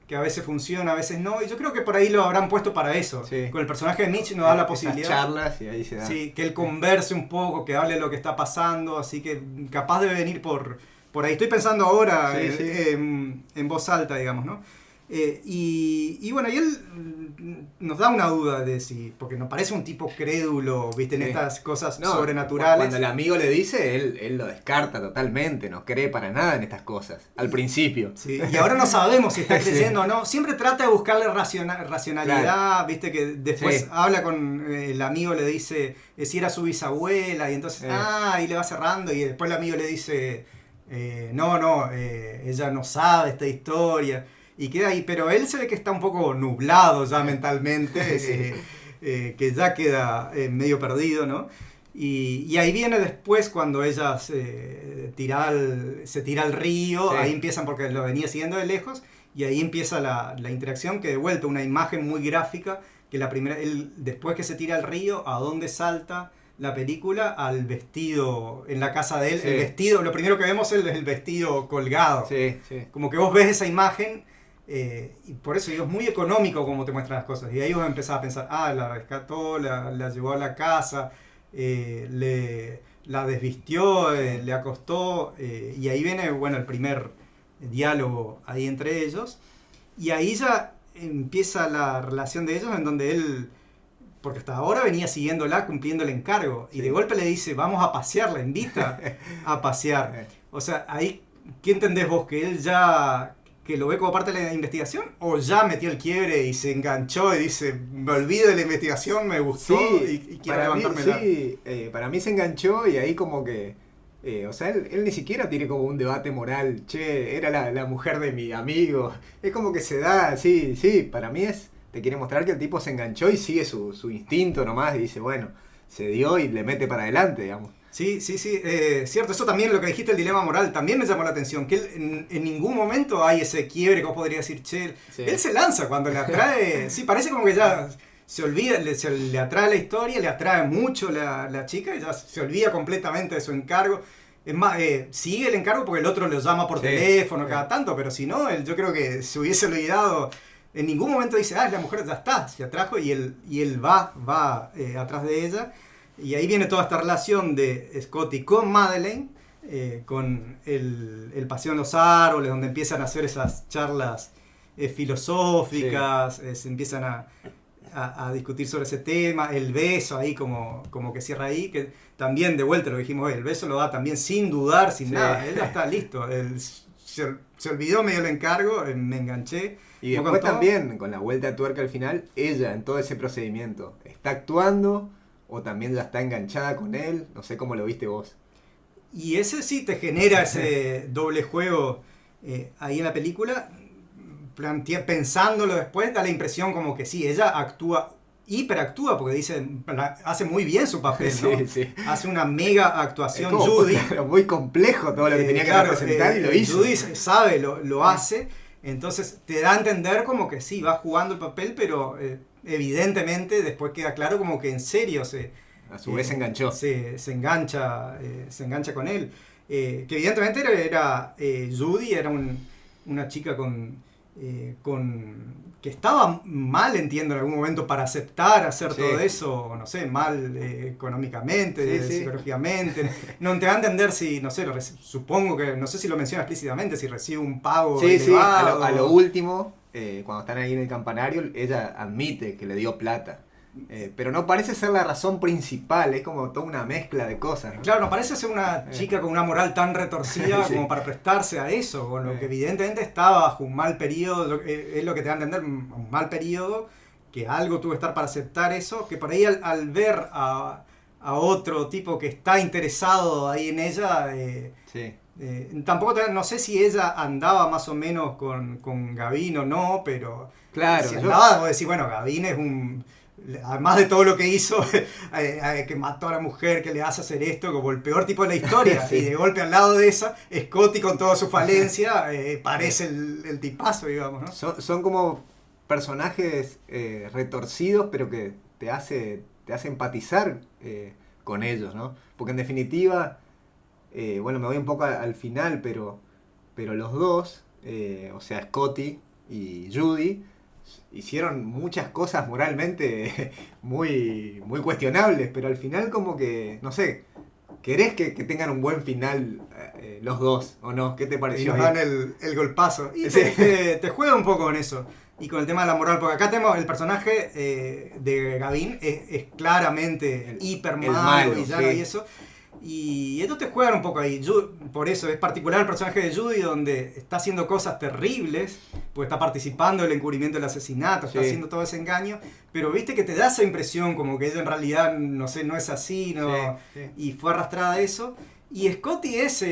Speaker 2: que a veces funciona, a veces no. Y yo creo que por ahí lo habrán puesto para eso.
Speaker 1: Sí.
Speaker 2: Con el personaje de Mitch nos da la
Speaker 1: Esas
Speaker 2: posibilidad...
Speaker 1: charlas y ahí se da.
Speaker 2: Sí, que él converse un poco, que hable lo que está pasando, así que capaz debe venir por ahí. Estoy pensando ahora
Speaker 1: Sí, sí.
Speaker 2: en voz alta, digamos, ¿no? Y bueno, y él nos da una duda de si, porque nos parece un tipo crédulo, viste, en
Speaker 1: Sí.
Speaker 2: estas cosas
Speaker 1: No,
Speaker 2: sobrenaturales.
Speaker 1: Cuando el amigo le dice, él lo descarta totalmente, no cree para nada en estas cosas, al principio.
Speaker 2: Sí, y ahora no sabemos si está
Speaker 1: Sí.
Speaker 2: creyendo o no. Siempre trata de buscarle racionalidad,
Speaker 1: Claro.
Speaker 2: viste, que después
Speaker 1: Sí.
Speaker 2: habla con el amigo, le dice si era su bisabuela, y entonces, y le va cerrando, y después el amigo le dice, ella no sabe esta historia, y queda ahí, pero él se ve que está un poco nublado ya mentalmente,
Speaker 1: Sí.
Speaker 2: que ya queda medio perdido, ¿no? Y ahí viene después cuando ella se tira al río,
Speaker 1: Sí.
Speaker 2: ahí empiezan porque lo venía siguiendo de lejos, y ahí empieza la interacción, que de vuelta una imagen muy gráfica, que la primera, él, después que se tira al río, ¿a dónde salta la película? Al vestido en la casa de él,
Speaker 1: Sí.
Speaker 2: el vestido, lo primero que vemos es el vestido colgado.
Speaker 1: Sí, sí.
Speaker 2: Como que vos ves esa imagen, y por eso digo, es muy económico como te muestran las cosas. Y ahí vos empezás a pensar, la rescató, la llevó a la casa, la desvistió, le acostó, y ahí viene, bueno, el primer diálogo ahí entre ellos. Y ahí ya empieza la relación de ellos en donde él, porque hasta ahora venía siguiéndola, cumpliendo el encargo, y de golpe le dice, vamos a pasear, la invita a pasear. O sea, ahí, ¿qué entendés vos? ¿Que él ya, que lo ve como parte de la investigación? ¿O ya metió el quiebre y se enganchó y dice, me olvido de la investigación, me gustó y quiero levantármela?
Speaker 1: Para mí se enganchó y ahí como que... o sea, él ni siquiera tiene como un debate moral, che, era la mujer de mi amigo. Es como que se da, sí, para mí te quiere mostrar que el tipo se enganchó y sigue su instinto nomás y dice, bueno, se dio y le mete para adelante, digamos.
Speaker 2: Sí, cierto, eso también lo que dijiste, el dilema moral, también me llamó la atención, que él en ningún momento hay ese quiebre que vos podrías decir, che,
Speaker 1: Sí.
Speaker 2: él se lanza cuando le atrae, sí, parece como que ya se olvida, le atrae la historia, le atrae mucho la chica, y ya se olvida completamente de su encargo. Es más, sigue el encargo porque el otro lo llama por
Speaker 1: Sí,
Speaker 2: teléfono
Speaker 1: sí.
Speaker 2: cada tanto, pero si no, yo creo que se hubiese olvidado, en ningún momento dice, es la mujer, ya está, se atrajo y él va atrás de ella. Y ahí viene toda esta relación de Scotty con Madeleine, con el paseo en los árboles, donde empiezan a hacer esas charlas filosóficas, se empiezan a discutir sobre ese tema, el beso ahí como que cierra ahí, que también de vuelta lo dijimos, el beso lo da también sin dudar, sin
Speaker 1: Sí.
Speaker 2: nada, él ya está listo, se olvidó medio el encargo, me enganché.
Speaker 1: Y
Speaker 2: como
Speaker 1: después
Speaker 2: con todo.
Speaker 1: también, con la vuelta de tuerca al final, ella en todo ese procedimiento, ¿está actuando o también ya está enganchada con él? No sé cómo lo viste vos.
Speaker 2: Y ese sí te genera ese doble juego ahí en la película. Pensándolo después, da la impresión como que sí, ella hiperactúa, porque hace muy bien su papel, ¿no?
Speaker 1: Sí.
Speaker 2: Hace una mega actuación.
Speaker 1: Es como,
Speaker 2: Judy.
Speaker 1: claro, muy complejo todo lo que tenía que representar y lo hizo.
Speaker 2: Judy sabe, lo hace. Entonces te da a entender como que sí, va jugando el papel, pero evidentemente después queda claro como que en serio
Speaker 1: A su vez se enganchó.
Speaker 2: se engancha con él. Que evidentemente era Judy, era una chica que estaba mal, entiendo, en algún momento para aceptar hacer
Speaker 1: Sí.
Speaker 2: todo eso, no sé, mal económicamente,
Speaker 1: Sí.
Speaker 2: psicológicamente. No te va a entender si, no sé, supongo que, no sé si lo menciona explícitamente, si recibe un pago
Speaker 1: Sí,
Speaker 2: elevado.
Speaker 1: a lo último, cuando están ahí en el campanario, ella admite que le dio plata. Pero no parece ser la razón principal, es como toda una mezcla de cosas, ¿no?
Speaker 2: Claro, no parece ser una chica con una moral tan retorcida
Speaker 1: Sí.
Speaker 2: como para prestarse a eso, con lo
Speaker 1: Sí.
Speaker 2: que evidentemente estaba bajo un mal periodo, es lo que te da a entender, un mal periodo, que algo tuvo que estar para aceptar eso, que por ahí al ver a otro tipo que está interesado ahí en ella,
Speaker 1: Sí.
Speaker 2: tampoco no sé si ella andaba más o menos con Gavin o no, pero
Speaker 1: Claro,
Speaker 2: si
Speaker 1: yo-
Speaker 2: andaba, vos decís, bueno, Gavin es además de todo lo que hizo, que mató a la mujer, que le hace hacer esto, como el peor tipo de la historia.
Speaker 1: Sí.
Speaker 2: Y de golpe al lado de esa, Scotty con toda su falencia, parece el tipazo, digamos, ¿no?
Speaker 1: Son como personajes retorcidos, pero que te hace empatizar con ellos, ¿no? Porque en definitiva, bueno, me voy un poco al final, pero los dos, o sea, Scotty y Judy, hicieron muchas cosas moralmente muy, muy cuestionables, pero al final como que, no sé, ¿querés que tengan un buen final los dos o no? ¿Qué te
Speaker 2: Y
Speaker 1: pareció?
Speaker 2: nos dan el golpazo. Y
Speaker 1: Sí.
Speaker 2: te juega un poco con eso. Y con el tema de la moral, porque acá tenemos el personaje de Gavin, es claramente hiper
Speaker 1: el
Speaker 2: malo,
Speaker 1: malo,
Speaker 2: villano
Speaker 1: sí.
Speaker 2: y eso. Y esto te juegan un poco ahí. Por eso es particular el personaje de Judy, donde está haciendo cosas terribles, porque está participando del encubrimiento del asesinato, está
Speaker 1: Sí.
Speaker 2: haciendo todo ese engaño, pero viste que te da esa impresión como que ella en realidad, no sé, no es así, no,
Speaker 1: Sí.
Speaker 2: y fue arrastrada a eso. Y Scotty es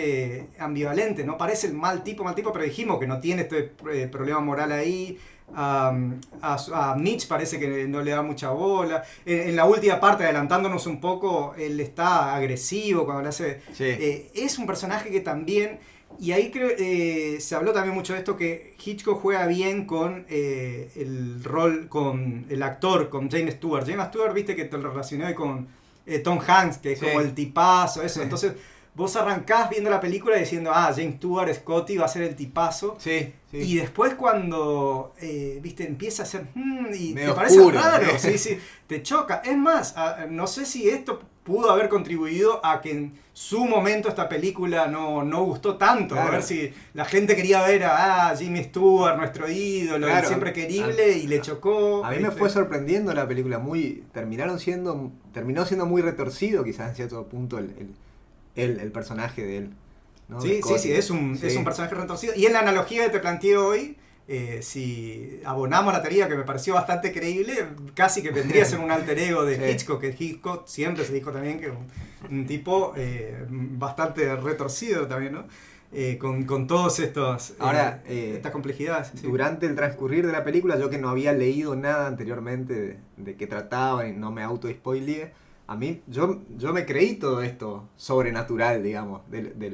Speaker 2: ambivalente, ¿no? Parece el mal tipo, pero dijimos que no tiene este problema moral ahí. A Mitch parece que no le da mucha bola. En la última parte, adelantándonos un poco, él está agresivo cuando le hace...
Speaker 1: Sí.
Speaker 2: Es un personaje que también... Y ahí creo, se habló también mucho de esto, que Hitchcock juega bien con el rol, con el actor, con James Stewart. James Stewart, viste que te lo relacioné con Tom Hanks, que es
Speaker 1: Sí.
Speaker 2: como el tipazo, eso.
Speaker 1: Sí.
Speaker 2: Entonces... Vos arrancás viendo la película diciendo, James Stewart, Scotty va a ser el tipazo.
Speaker 1: Sí, sí.
Speaker 2: Y después cuando, viste, empieza a ser, y
Speaker 1: medio
Speaker 2: te parece
Speaker 1: oscuro,
Speaker 2: raro,
Speaker 1: ¿eh?
Speaker 2: sí, te choca. Es más, no sé si esto pudo haber contribuido a que en su momento esta película no gustó tanto.
Speaker 1: Claro.
Speaker 2: A ver si la gente quería ver a Jimmy Stewart, nuestro ídolo,
Speaker 1: Claro.
Speaker 2: el siempre querible, y le chocó.
Speaker 1: A mí me fue sorprendiendo la película, terminó siendo muy retorcido quizás en cierto punto el personaje de él, ¿no? De
Speaker 2: Sí,
Speaker 1: Scotty.
Speaker 2: es un personaje retorcido. Y en la analogía que te planteé hoy, si abonamos la teoría, que me pareció bastante creíble, casi que vendría a ser un alter ego de
Speaker 1: Sí.
Speaker 2: Hitchcock, que Hitchcock siempre se dijo también que un tipo bastante retorcido también, ¿no? Con todos estos
Speaker 1: Ahora,
Speaker 2: estas complejidades. Sí.
Speaker 1: Durante el transcurrir de la película, yo que no había leído nada anteriormente de qué trataba y no me auto-spoileé, a mí, yo me creí todo esto sobrenatural, digamos, de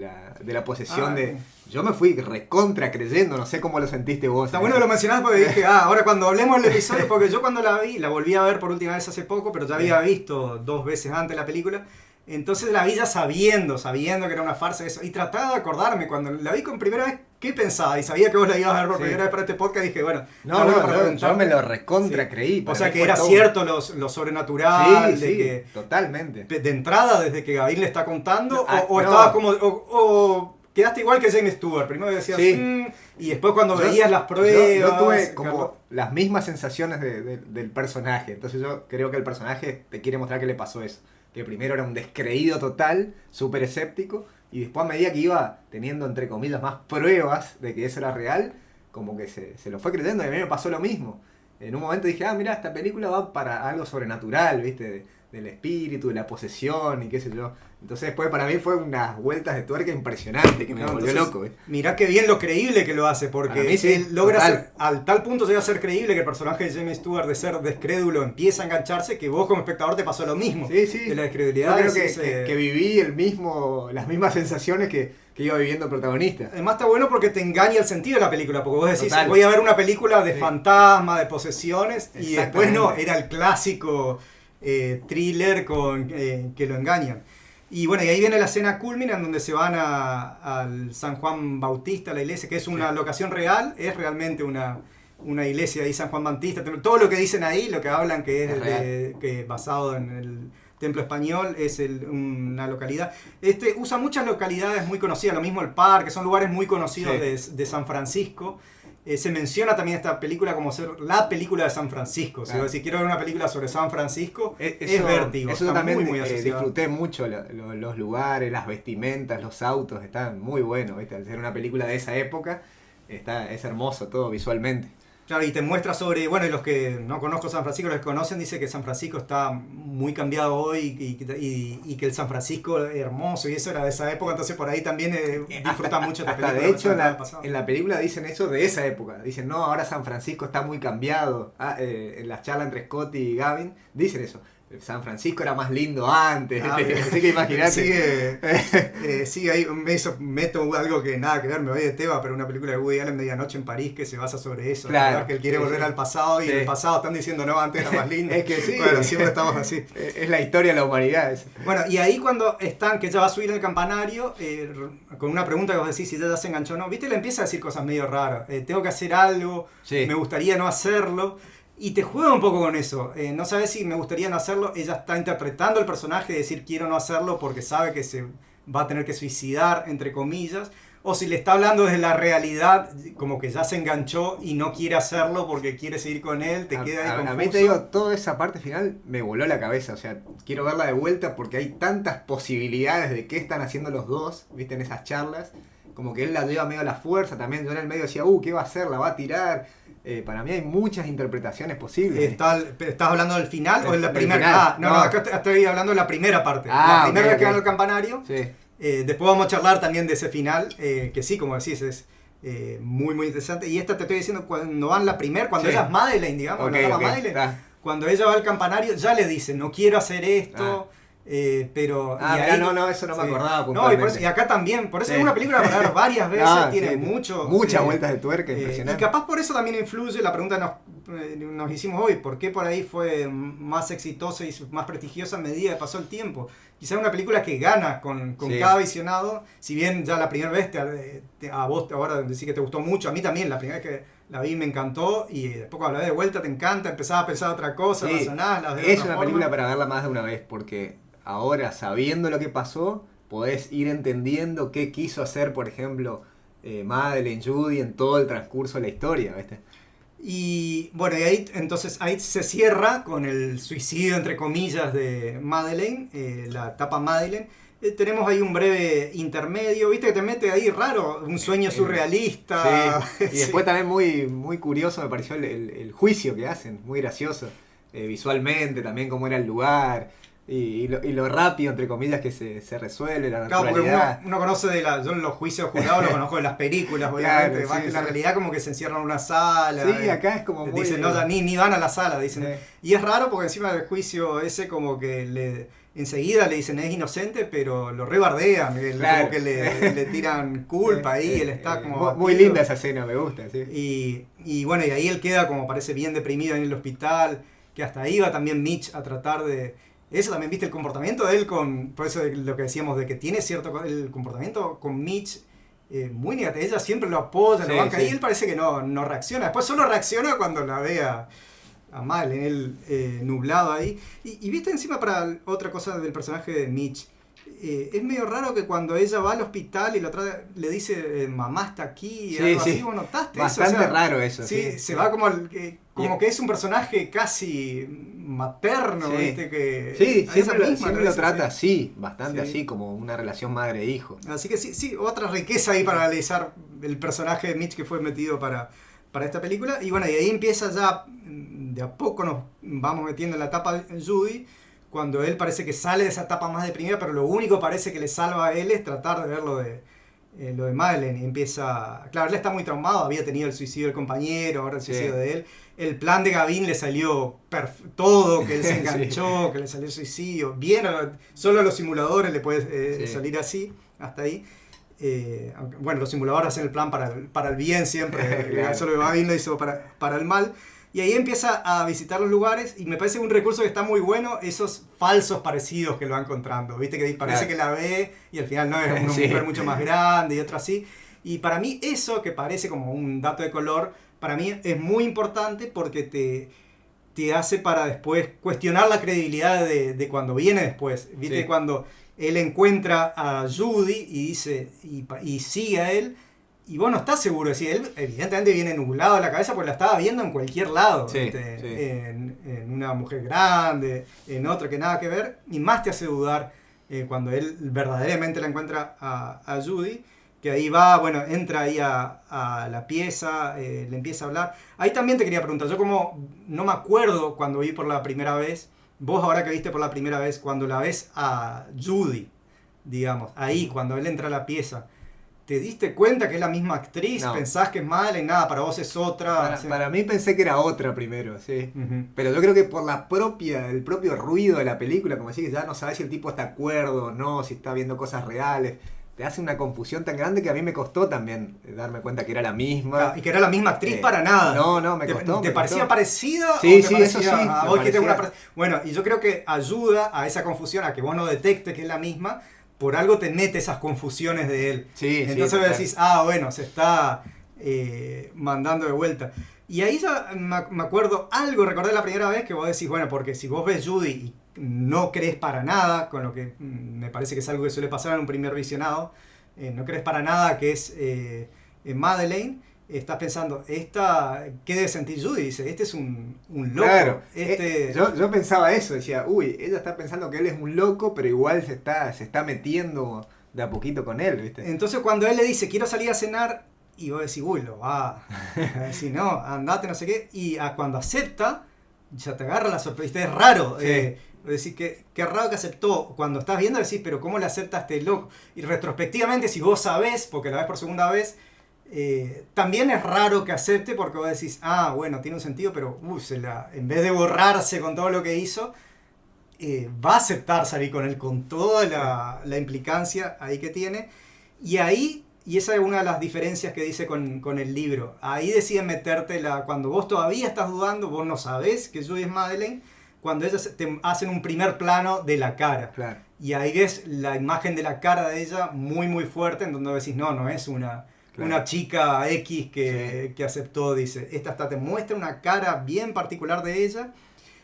Speaker 1: la posesión de... Yo me fui recontra creyendo, no sé cómo lo sentiste vos.
Speaker 2: Está bueno que lo mencionás porque dije, ahora cuando hablemos del episodio, porque yo cuando la vi, la volví a ver por última vez hace poco, pero ya había visto 2 veces antes la película. Entonces la vi ya sabiendo que era una farsa eso. Y trataba de acordarme, cuando la vi con primera vez, ¿qué pensaba? Y sabía que vos la ibas a ver por
Speaker 1: Sí.
Speaker 2: primera vez para este podcast, dije, bueno...
Speaker 1: No, yo me lo recontra creí.
Speaker 2: O
Speaker 1: para
Speaker 2: sea
Speaker 1: mí
Speaker 2: que
Speaker 1: fue
Speaker 2: era
Speaker 1: todo-
Speaker 2: cierto lo sobrenatural,
Speaker 1: Sí,
Speaker 2: de
Speaker 1: sí,
Speaker 2: que...
Speaker 1: totalmente.
Speaker 2: De entrada, desde que Gavin le está contando,
Speaker 1: No,
Speaker 2: o
Speaker 1: no.
Speaker 2: estabas como... O quedaste igual que James Stewart. Primero decías,
Speaker 1: Sí.
Speaker 2: y después cuando
Speaker 1: Yo-
Speaker 2: veías las pruebas...
Speaker 1: Yo tuve como
Speaker 2: Carlos,
Speaker 1: las mismas sensaciones del personaje. Entonces yo creo que el personaje te quiere mostrar que le pasó eso. Que primero era un descreído total, súper escéptico, y después a medida que iba teniendo, entre comillas, más pruebas de que eso era real, como que se lo fue creyendo, y a mí me pasó lo mismo. En un momento dije, mira, esta película va para algo sobrenatural, ¿viste? Del espíritu, de la posesión y qué sé yo. Entonces después para mí fue unas vueltas de tuerca impresionantes que me
Speaker 2: No,
Speaker 1: volvió
Speaker 2: entonces,
Speaker 1: loco.
Speaker 2: Mirá qué bien lo creíble que lo hace, porque
Speaker 1: Para mí sí,
Speaker 2: él logra
Speaker 1: total.
Speaker 2: ser, al tal punto llega a ser creíble que el personaje de James Stewart, de ser descrédulo, empieza a engancharse, que vos como espectador te pasó lo mismo.
Speaker 1: Sí, sí.
Speaker 2: De la
Speaker 1: Yo
Speaker 2: descredibilidad.
Speaker 1: creo
Speaker 2: es
Speaker 1: que viví las mismas sensaciones que iba viviendo el protagonista.
Speaker 2: Además está bueno porque te engaña el sentido de la película, porque vos decís,
Speaker 1: Total.
Speaker 2: voy a ver una película de
Speaker 1: Sí.
Speaker 2: fantasma, de posesiones, y después no,
Speaker 1: Exactamente.
Speaker 2: era el clásico thriller con que lo engañan. Y bueno, y ahí viene la escena culmina en donde se van al San Juan Bautista, la iglesia, que es una locación real, es realmente una iglesia ahí, San Juan Bautista. Todo lo que dicen ahí, lo que hablan que
Speaker 1: Es real.
Speaker 2: que basado en el templo español, es una localidad. Usa muchas localidades muy conocidas, lo mismo el parque, son lugares muy conocidos de San Francisco. Se menciona también esta película como ser la película de San Francisco.
Speaker 1: Claro.
Speaker 2: Si quiero ver una película sobre San Francisco, es
Speaker 1: Eso,
Speaker 2: Vértigo.
Speaker 1: eso
Speaker 2: está
Speaker 1: también
Speaker 2: muy asociado.
Speaker 1: disfruté mucho, los lugares, las vestimentas, los autos, están muy buenos, ¿viste? Al ser una película de esa época, es hermoso todo visualmente.
Speaker 2: Claro, y te muestra sobre, bueno, y los que no conozco San Francisco, los que conocen, dice que San Francisco está muy cambiado hoy y que el San Francisco hermoso y eso era de esa época, entonces por ahí también disfruta mucho esta
Speaker 1: Hasta
Speaker 2: película.
Speaker 1: de hecho
Speaker 2: pasado.
Speaker 1: en la película dicen eso de esa época. Dicen, no, ahora San Francisco está muy cambiado. En la charla entre Scott y Gavin dicen eso. San Francisco era más lindo antes. Así que imagínate.
Speaker 2: Sigue ahí, meto algo que nada que ver, me voy de Teba, pero una película de Woody Allen, Medianoche en París, que se basa sobre eso.
Speaker 1: Claro,
Speaker 2: ¿verdad? Que él quiere volver al pasado y en el pasado están diciendo, no, antes era más lindo.
Speaker 1: Es que sí.
Speaker 2: Bueno, siempre estamos así.
Speaker 1: Es la historia de la humanidad. Eso.
Speaker 2: Bueno, y ahí cuando están, que ella va a subir en el campanario, con una pregunta que vos decís si ella ya se enganchó o no, ¿viste? Le empieza a decir cosas medio raras. Tengo que hacer algo, me gustaría no hacerlo. Y te juega un poco con eso. No sabes si me gustaría no hacerlo. Ella está interpretando el personaje de decir quiero no hacerlo porque sabe que se va a tener que suicidar, entre comillas. O si le está hablando desde la realidad, como que ya se enganchó y no quiere hacerlo porque quiere seguir con él. Te queda ahí confuso.
Speaker 1: A mí te digo, toda esa parte final me voló la cabeza. O sea, quiero verla de vuelta porque hay tantas posibilidades de qué están haciendo los dos, ¿viste? En esas charlas. Como que él la lleva medio a la fuerza también. Yo en el medio decía, ¿qué va a hacer? ¿La va a tirar? Para mí hay muchas interpretaciones posibles.
Speaker 2: ¿Estás hablando del final o de la primera?
Speaker 1: Final.
Speaker 2: No, acá estoy hablando de la primera parte. La primera vez que van al campanario.
Speaker 1: Sí.
Speaker 2: Después vamos a charlar también de ese final, que sí, como decís, es muy, muy interesante. Y esta te estoy diciendo cuando van la primera, cuando ella es Madeleine, digamos, Madeleine, cuando ella va al campanario, ya le dice, no quiero hacer esto. Pero
Speaker 1: ahí, no, eso no me acordaba puntualmente.
Speaker 2: Y acá también, por eso es una película para ver varias veces, tiene
Speaker 1: muchas vueltas de tuerca, impresionante.
Speaker 2: Y capaz por eso también influye, la pregunta nos hicimos hoy, ¿por qué por ahí fue más exitosa y más prestigiosa a medida que pasó el tiempo? Quizás una película que gana con cada visionado, si bien ya la primera vez a vos ahora decís que te gustó mucho, a mí también la primera vez que la vi me encantó y después cuando la ves de vuelta te encanta, empezaba a pensar otra cosa, razonás,
Speaker 1: es una película para verla más de una vez porque ahora, sabiendo lo que pasó, podés ir entendiendo qué quiso hacer, por ejemplo, Madeleine, Judy en todo el transcurso de la historia, ¿viste?
Speaker 2: Y bueno, y ahí se cierra con el suicidio, entre comillas, de Madeleine, la etapa Madeleine. Tenemos ahí un breve intermedio, ¿viste? Que te mete ahí raro, un sueño surrealista.
Speaker 1: Sí. Y después también muy, muy curioso me pareció el juicio que hacen, muy gracioso. Visualmente, también cómo era el lugar. Y lo rápido, entre comillas, que se resuelve, la naturalidad.
Speaker 2: Porque uno conoce yo los juicios jurados los conozco de las películas, obviamente.
Speaker 1: Claro,
Speaker 2: la realidad como que se encierran en una sala.
Speaker 1: Sí, acá es como muy...
Speaker 2: Dicen, no, ni van a la sala, dicen. Y es raro porque encima del juicio ese como que enseguida le dicen es inocente, pero lo rebardean, como que le tiran culpa ahí, él está como...
Speaker 1: Muy linda esa escena, me gusta, sí.
Speaker 2: Y bueno, y ahí él queda como parece bien deprimido en el hospital, que hasta ahí va también Mitch a tratar de... Eso también, viste, el comportamiento de él por eso lo que decíamos, de que tiene el comportamiento con Mitch muy negativo. Ella siempre lo apoya, lo banca, y él parece que no reacciona. Después solo reacciona cuando la ve a Madeleine, él nublado ahí. Y viste encima para otra cosa del personaje de Mitch. Es medio raro que cuando ella va al hospital y le dice, mamá está aquí, algo así, ¿vos notaste
Speaker 1: bastante
Speaker 2: eso?
Speaker 1: Raro eso.
Speaker 2: Se va como que es un personaje casi materno, ¿viste? Que
Speaker 1: siempre lo trata así, bastante así, como una relación madre-hijo.
Speaker 2: Así que sí, otra riqueza ahí para analizar el personaje de Mitch que fue metido para esta película. Y bueno, y ahí empieza ya, de a poco nos vamos metiendo en la etapa de Judy, cuando él parece que sale de esa etapa más deprimida, pero lo único parece que le salva a él es tratar de ver lo de Madeleine. Y empieza... Claro, él está muy traumado, había tenido el suicidio del compañero, ahora el suicidio de él. El plan de Gavin le salió todo, que él se enganchó, que le salió el suicidio. Bien, solo a los simuladores le puede salir así, hasta ahí. Bueno, los simuladores hacen el plan para el bien siempre, claro. Solo Gavin lo hizo para el mal. Y ahí empieza a visitar los lugares y me parece un recurso que está muy bueno, esos falsos parecidos que lo va encontrando. Viste que parece que la ve y al final no es una mujer mucho más grande y otra así. Y para mí eso, que parece como un dato de color, para mí es muy importante porque te hace para después cuestionar la credibilidad de cuando viene después. Viste cuando él encuentra a Judy y dice y sigue a él. Y vos no estás seguro, es decir, él evidentemente viene nublado de la cabeza porque la estaba viendo en cualquier lado, en una mujer grande, en otra que nada que ver, y más te hace dudar cuando él verdaderamente la encuentra a Judy. que ahí va, bueno, entra ahí a la pieza, le empieza a hablar. Ahí también te quería preguntar, yo como no me acuerdo cuando vi por la primera vez, vos ahora que viste por la primera vez, cuando la ves a Judy, digamos, ahí, cuando él entra a la pieza, ¿te diste cuenta que es la misma actriz?
Speaker 1: No.
Speaker 2: ¿Pensás que es mala y nada, para vos es otra?
Speaker 1: Para mí pensé que era otra primero, sí.
Speaker 2: Ujú.
Speaker 1: Pero yo creo que por el propio ruido de la película, como decís, ya no sabes si el tipo está de acuerdo o no, si está viendo cosas reales. Te hace una confusión tan grande que a mí me costó también darme cuenta que era la misma.
Speaker 2: Y que era la misma actriz para nada.
Speaker 1: No, me costó.
Speaker 2: ¿Te
Speaker 1: me
Speaker 2: parecía
Speaker 1: costó.
Speaker 2: parecida?
Speaker 1: Sí,
Speaker 2: ¿O te
Speaker 1: sí,
Speaker 2: parecía,
Speaker 1: eso sí,
Speaker 2: a
Speaker 1: me
Speaker 2: vos que tengo
Speaker 1: parecía.
Speaker 2: Bueno, y yo creo que ayuda a esa confusión, a que vos no detectes que es la misma, por algo te mete esas confusiones de él.
Speaker 1: Sí,
Speaker 2: Entonces vos decís, bueno, se está mandando de vuelta. Y ahí ya me acuerdo algo, recordé la primera vez que vos decís, bueno, porque si vos ves Judy y no crees para nada, con lo que me parece que es algo que suele pasar en un primer visionado, no crees para nada que es Madeleine, estás pensando, ¿qué debe sentir Judy? Dice, este es un loco.
Speaker 1: Claro,
Speaker 2: Este...
Speaker 1: yo pensaba eso, decía, ella está pensando que él es un loco, pero igual se está metiendo de a poquito con él, ¿viste?
Speaker 2: Entonces cuando él le dice, quiero salir a cenar, y vos decís, lo va a decir, no, andate, no sé qué, y cuando acepta, ya te agarra la sorpresa, es raro.
Speaker 1: Sí.
Speaker 2: Decir, qué raro que aceptó. Cuando estás viendo decís, pero ¿cómo le acepta a este loco? Y retrospectivamente, si vos sabés, porque la ves por segunda vez, también es raro que acepte porque vos decís, bueno, tiene un sentido, pero en vez de borrarse con todo lo que hizo, va a aceptar salir con él con toda la implicancia ahí que tiene. Y ahí, y esa es una de las diferencias que dice con el libro, ahí deciden meterte cuando vos todavía estás dudando, vos no sabés que Judy es Madeleine, cuando ellas te hacen un primer plano de la cara.
Speaker 1: Claro.
Speaker 2: Y ahí ves la imagen de la cara de ella muy muy fuerte, en donde decís, no es una chica X que aceptó, dice. Esta hasta te muestra una cara bien particular de ella.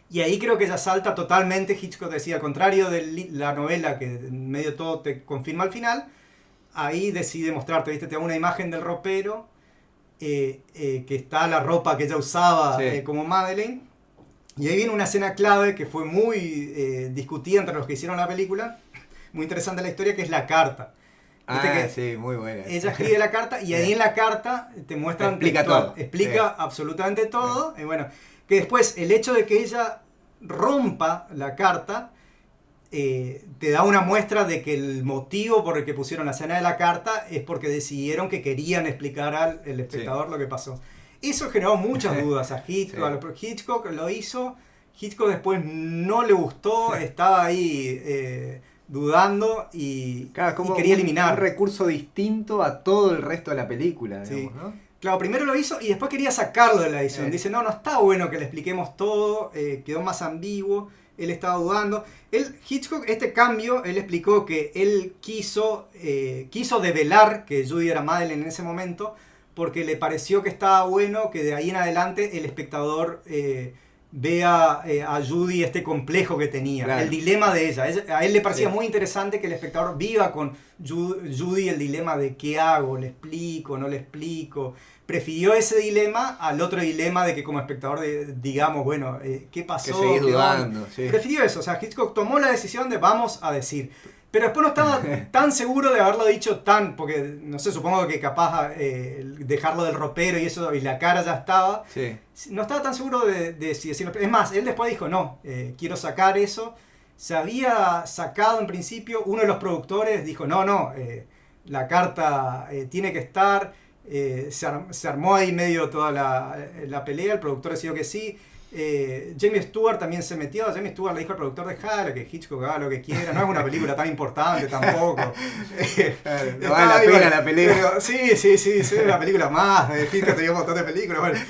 Speaker 2: Y ahí creo que ella salta totalmente. Hitchcock decía, al contrario de la novela, que en medio de todo te confirma al final, ahí decide mostrarte, ¿viste? Te da una imagen del ropero, que está la ropa que ella usaba como Madeleine. Y ahí viene una escena clave que fue muy discutida entre los que hicieron la película, muy interesante la historia, que es la carta.
Speaker 1: Sí, muy buena.
Speaker 2: Ella escribe la carta y ahí en la carta te muestran...
Speaker 1: Explica todo.
Speaker 2: Explica absolutamente todo. Y bueno, que después el hecho de que ella rompa la carta te da una muestra de que el motivo por el que pusieron la escena de la carta es porque decidieron que querían explicar al espectador lo que pasó. Eso generó muchas dudas a Hitchcock. Hitchcock lo hizo, Hitchcock después no le gustó, estaba ahí dudando y quería eliminar.
Speaker 1: Un recurso distinto a todo el resto de la película, digamos, ¿no?
Speaker 2: Claro, primero lo hizo y después quería sacarlo de la edición. Dice, no está bueno que le expliquemos todo, quedó más ambiguo, él estaba dudando. Hitchcock, este cambio, él explicó que él quiso develar que Judy era Madeleine en ese momento, porque le pareció que estaba bueno que de ahí en adelante el espectador vea a Judy este complejo que tenía,
Speaker 1: claro.
Speaker 2: El dilema de ella. A él le parecía muy interesante que el espectador viva con Judy el dilema de qué hago, le explico, no le explico. Prefirió ese dilema al otro dilema de que como espectador digamos, bueno, ¿qué pasó?
Speaker 1: Que seguís dudando. Sí.
Speaker 2: Prefirió eso, o sea, Hitchcock tomó la decisión de vamos a decir. Pero después no estaba tan seguro de haberlo dicho porque, no sé, supongo que capaz dejarlo del ropero y eso, y la cara ya estaba.
Speaker 1: Sí.
Speaker 2: No estaba tan seguro de si decirlo. Es más, él después dijo, no, quiero sacar eso. Se había sacado en principio, uno de los productores dijo, no, la carta tiene que estar. Se armó ahí medio toda la pelea, el productor decidió que sí. Jamie Stewart también se metió. Jamie Stewart le dijo al productor, dejalo que Hitchcock haga lo que quiera, no es una película tan importante tampoco.
Speaker 1: No vale la pena la película.
Speaker 2: Pero, sí, es una película más. Hitchcock tenía un montón de películas. Bueno,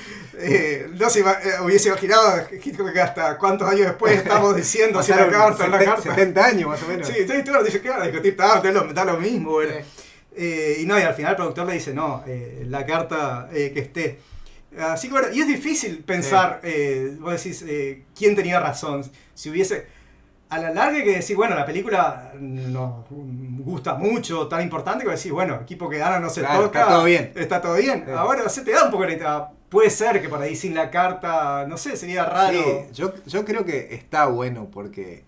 Speaker 2: no se hubiese imaginado Hitchcock que hasta cuántos años después estamos diciendo si la carta.
Speaker 1: 70 años más o menos.
Speaker 2: Sí, Jamie Stewart dice que discutir tanto, da lo mismo. Bueno. Y al final el productor le dice, no, la carta que esté. Así que bueno, y es difícil pensar, vos decís, quién tenía razón. Si hubiese, a la larga hay que decir, bueno, la película nos gusta mucho, tan importante que decís, bueno, equipo que gana no se toca.
Speaker 1: Está todo bien.
Speaker 2: Está todo bien. Ahora se te da un poco de... Puede ser que por ahí sin la carta, no sé, sería raro.
Speaker 1: Sí, yo creo que está bueno porque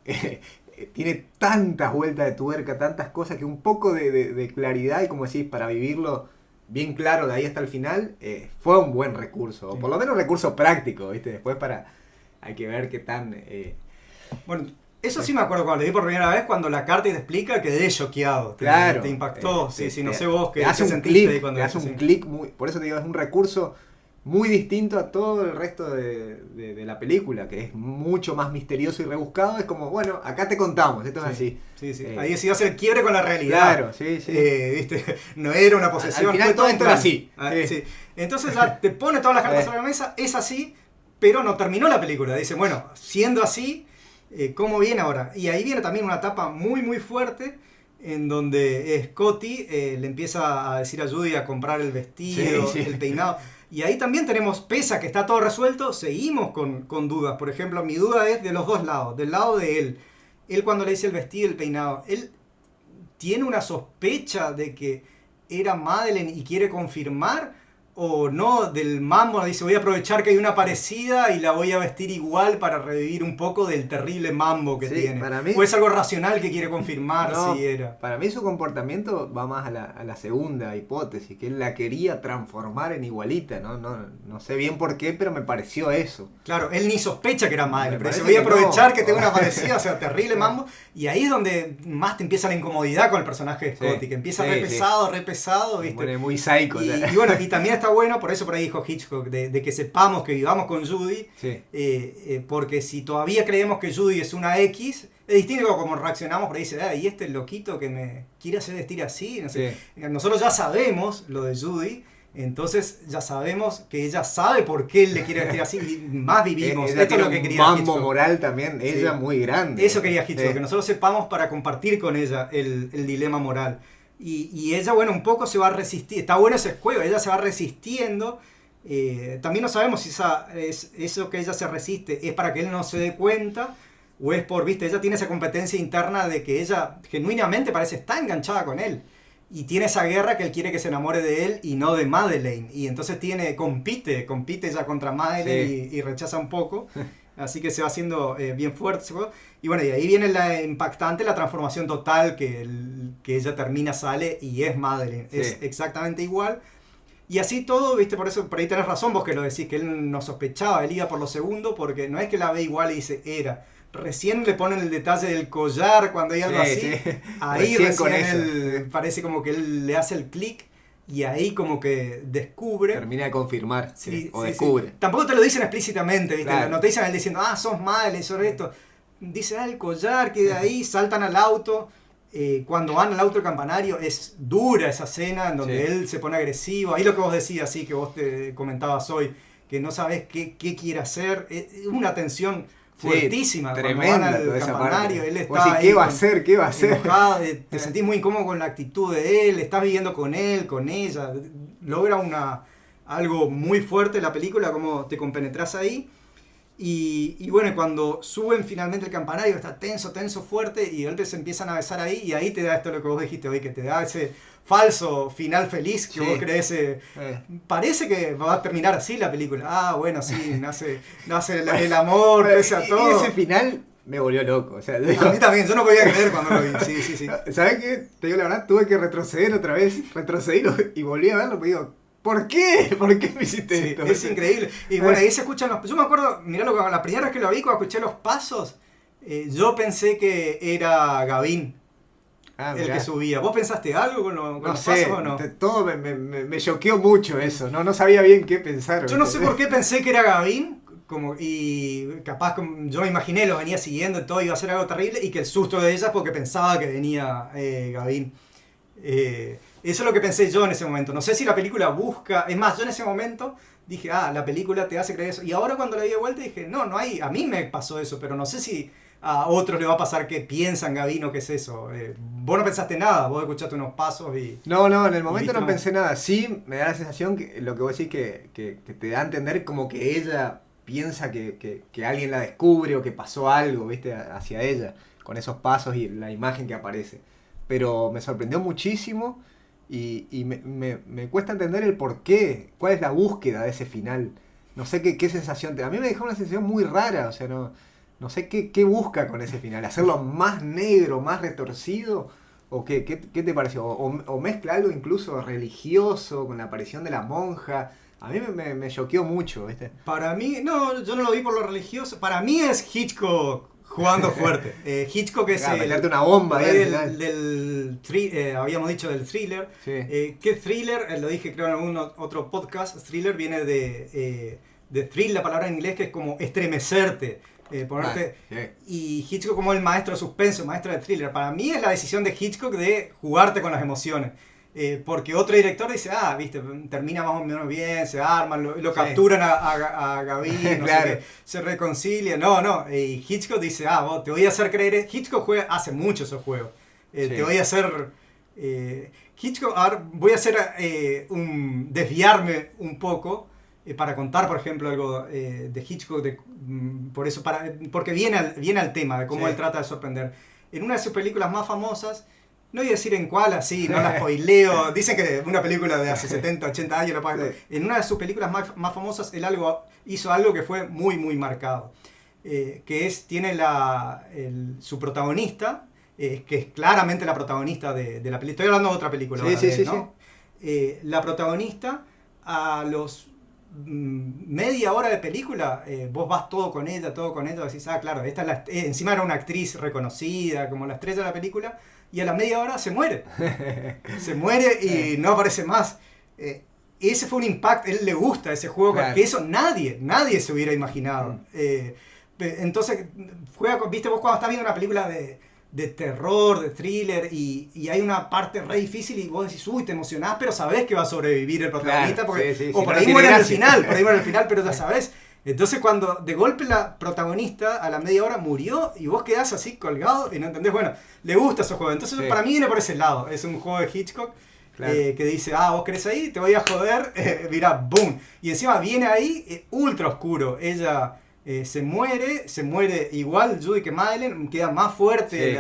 Speaker 1: tiene tantas vueltas de tuerca, tantas cosas, que un poco de claridad y, como decís, para vivirlo bien claro de ahí hasta el final, fue un buen recurso, o por lo menos un recurso práctico, ¿viste? Después hay que ver qué tan...
Speaker 2: Bueno, eso sí me acuerdo cuando leí por primera vez, cuando la carta te explica, quedé choqueado.
Speaker 1: Claro.
Speaker 2: Te impactó. Sí, no sé vos
Speaker 1: te
Speaker 2: qué
Speaker 1: hace un
Speaker 2: sentiste ahí
Speaker 1: clic,
Speaker 2: cuando
Speaker 1: te hace un clic muy... Por eso te digo, es un recurso muy distinto a todo el resto de la película, que es mucho más misterioso y rebuscado. Es como, bueno, acá te contamos, esto es así.
Speaker 2: Sí. Ahí decidió hacer el quiebre con la realidad.
Speaker 1: Claro, sí.
Speaker 2: ¿Viste? No era una posesión.
Speaker 1: Al final
Speaker 2: fue
Speaker 1: todo esto era así.
Speaker 2: Sí. Entonces ya te pone todas las cartas sobre la mesa, es así, pero no terminó la película. Dice, bueno, siendo así, ¿cómo viene ahora? Y ahí viene también una etapa muy, muy fuerte, en donde Scotty le empieza a decir a Judy a comprar el vestido, el peinado. Y ahí también tenemos, pese a que está todo resuelto, seguimos con dudas. Por ejemplo, mi duda es de los dos lados. Del lado de él. Él cuando le dice el vestido, el peinado, él tiene una sospecha de que era Madeleine y quiere confirmar. O no, del mambo, dice, voy a aprovechar que hay una parecida y la voy a vestir igual para revivir un poco del terrible mambo que tiene.
Speaker 1: Para mí,
Speaker 2: o es algo racional que quiere confirmar si era.
Speaker 1: Para mí su comportamiento va más a la segunda hipótesis, que él la quería transformar en igualita, no sé bien por qué, pero me pareció eso.
Speaker 2: Claro, él ni sospecha que era Madeleine, pero dice,
Speaker 1: parece
Speaker 2: voy a aprovechar
Speaker 1: no.
Speaker 2: que tengo una parecida, o sea, terrible mambo. Y ahí es donde más te empieza la incomodidad con el personaje de Scotty, que empieza re pesado, ¿viste?
Speaker 1: Pone muy psycho.
Speaker 2: Y bueno, y también está bueno, por eso por ahí dijo Hitchcock, de que sepamos que vivamos con Judy, porque si todavía creemos que Judy es una X, es distinto como reaccionamos, por ahí dice, y este loquito que me quiere hacer vestir así, no sé. Nosotros ya sabemos lo de Judy, entonces ya sabemos que ella sabe por qué él le quiere vestir así, y más vivimos.
Speaker 1: Esto es lo que quería Hitchcock. Mambo moral también, ella muy grande.
Speaker 2: Eso quería Hitchcock, que nosotros sepamos para compartir con ella el dilema moral. Y ella, bueno, un poco se va a resistir. Está bueno ese juego, ella se va resistiendo. También no sabemos si eso que ella se resiste es para que él no se dé cuenta o es por, viste, ella tiene esa competencia interna de que ella genuinamente parece estar enganchada con él. Y tiene esa guerra que él quiere que se enamore de él y no de Madeleine. Y entonces compite ella contra Madeleine y rechaza un poco. Así que se va haciendo bien fuerte. Y bueno, y ahí viene la impactante, la transformación total que ella termina, sale y es Madeleine. Es exactamente igual. Y así todo, viste, por ahí tenés razón vos que lo decís, que él no sospechaba, él iba por lo segundo, porque no es que la ve igual y dice, era. Recién le ponen el detalle del collar cuando hay algo así. Ahí recién él parece como que él le hace el clic. Y ahí como que descubre.
Speaker 1: Termina de confirmar. O descubre.
Speaker 2: Sí. Tampoco te lo dicen explícitamente, ¿viste?
Speaker 1: Claro.
Speaker 2: No te dicen a él diciendo, sos Madeleine, sos esto. Dice, el collar, que de ahí saltan al auto. Cuando van al auto del campanario, es dura esa escena en donde él se pone agresivo. Ahí lo que vos decías, sí, que vos te comentabas hoy, que no sabés qué quiere hacer. Es una tensión fuertísima.
Speaker 1: Tremenda
Speaker 2: cuando van al campanario, él está ahí.
Speaker 1: ¿Qué va a hacer? ¿Qué va a hacer?
Speaker 2: Enojado, te sentís muy incómodo con la actitud de él, estás viviendo con él, con ella. Logra algo muy fuerte en la película, como te compenetras ahí. Y bueno, cuando suben finalmente el campanario, está tenso, fuerte, y de repente se empiezan a besar ahí, y ahí te da esto lo que vos dijiste hoy, que te da ese falso final feliz que vos crees. Parece que va a terminar así la película. Bueno, sí, nace el amor, pese a todo.
Speaker 1: Y ese final me volvió loco. O sea,
Speaker 2: a mí también, yo no podía creer cuando lo vi. Sí.
Speaker 1: ¿Sabes qué? Te digo la verdad, tuve que retroceder otra vez, y volví a verlo, pero digo, ¿por qué? ¿Por qué me hiciste esto?
Speaker 2: Es increíble. Y bueno, ahí se escuchan los... Yo me acuerdo, mirá, la primera vez que lo vi, cuando escuché los pasos, yo pensé que era Gavin el que subía. ¿Vos pensaste algo con los pasos o no?
Speaker 1: Todo me choqueó mucho eso. No sabía bien qué pensar.
Speaker 2: Yo no sé por qué pensé que era Gavin. Y capaz, yo me imaginé, lo venía siguiendo y todo, iba a ser algo terrible, y que el susto de ella porque pensaba que venía Gavin. Eso es lo que pensé yo en ese momento. No sé si la película busca... Es más, yo en ese momento dije, la película te hace creer eso. Y ahora cuando la vi de vuelta dije, no hay... A mí me pasó eso, pero no sé si a otros le va a pasar que piensan, Gavino, ¿qué es eso? Vos no pensaste nada, vos escuchaste unos pasos y...
Speaker 1: No, en el momento no pensé nada. Sí, me da la sensación que lo que vos decís que te da a entender como que ella piensa que alguien la descubre o que pasó algo, ¿viste? Hacia ella, con esos pasos y la imagen que aparece. Pero me sorprendió muchísimo. Y me cuesta entender el por qué, cuál es la búsqueda de ese final. No sé qué sensación te da. A mí me dejó una sensación muy rara, o sea, no sé qué busca con ese final. ¿Hacerlo más negro, más retorcido? ¿O qué te pareció? ¿O mezcla algo incluso religioso con la aparición de la monja? A mí me choqueó mucho, ¿viste?
Speaker 2: Para mí, no, yo no lo vi por lo religioso. Para mí es Hitchcock jugando fuerte. Hitchcock es
Speaker 1: meterte una bomba ahí al
Speaker 2: del habíamos dicho del thriller.
Speaker 1: Sí.
Speaker 2: ¿Qué thriller? Lo dije creo en algún otro podcast. Thriller viene de thrill, la palabra en inglés, que es como estremecerte. Ponerte. Y Hitchcock como el maestro de suspenso, maestro de thriller. Para mí es la decisión de Hitchcock de jugarte con las emociones. Porque otro director dice, viste, termina más o menos bien, se arman, lo capturan a Gavin, no
Speaker 1: claro.
Speaker 2: sé qué, se reconcilia. No, y Hitchcock dice, vos te voy a hacer creer. Hitchcock hace mucho esos juegos.
Speaker 1: Sí.
Speaker 2: Te voy a hacer. Hitchcock, ahora voy a hacer desviarme un poco. Para contar, por ejemplo, algo de Hitchcock, porque viene al tema de cómo él trata de sorprender. En una de sus películas más famosas, no voy a decir en cuál, así, no la spoileo, dicen que una película de hace 70, 80 años, en una de sus películas más famosas, él hizo algo que fue muy, muy marcado, tiene su protagonista, que es claramente la protagonista de la película, estoy hablando de otra película, ¿no? La protagonista, a los media hora de película, vos vas todo con ella, decís, claro, esta es encima era una actriz reconocida, como la estrella de la película, y a la media hora se muere. Se muere y no aparece más. Ese fue un impacto, a él le gusta ese juego,
Speaker 1: claro.
Speaker 2: Que eso nadie se hubiera imaginado. Entonces, viste vos cuando estás viendo una película de terror, de thriller, y hay una parte re difícil y vos decís, te emocionás, pero sabés que va a sobrevivir el protagonista,
Speaker 1: claro,
Speaker 2: porque,
Speaker 1: por
Speaker 2: ahí muere al final, pero ya sabés. Entonces cuando de golpe la protagonista a la media hora murió y vos quedás así colgado y no entendés, bueno, le gusta ese juego. Entonces para mí viene por ese lado, es un juego de Hitchcock, claro. Que dice, vos querés ahí, te voy a joder, mirá, boom. Y encima viene ahí ultra oscuro, ella se muere igual Judy que Madeleine, queda más fuerte